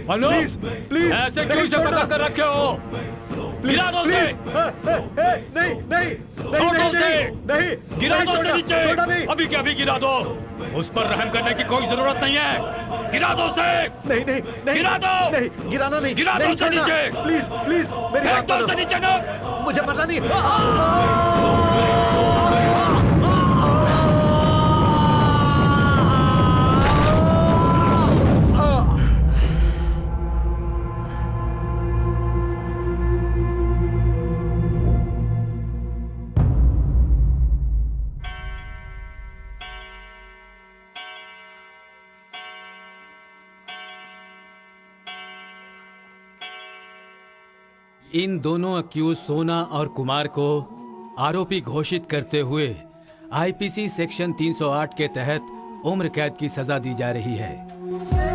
हेलो, प्लीज प्लीज, ऐसे क्यों इसे पकड़ कर रखे हो? प्लीज गिरा दो उसे। नहीं नहीं छोड़ो नहीं उसे। नहीं, गिरा दो उसे छोटा, नीचे। छोटा नहीं। अभी के अभी गिरा दो, उस पर रहम करने की कोई जरूरत नहीं है। गिरा दो उसे। नहीं नहीं नहीं, गिरा दो। नहीं, गिराना नहीं, गिरा दो नहीं उसे छोड़ना। नीचे। प्लीज प्लीज, मेरी फेंक बात दो मानो। उसे नीचे ना। मुझे मरना नहीं। इन दोनों अक्यूज सोना और कुमार को आरोपी घोषित करते हुए आईपीसी सेक्शन 308 के तहत उम्र कैद की सजा दी जा रही है।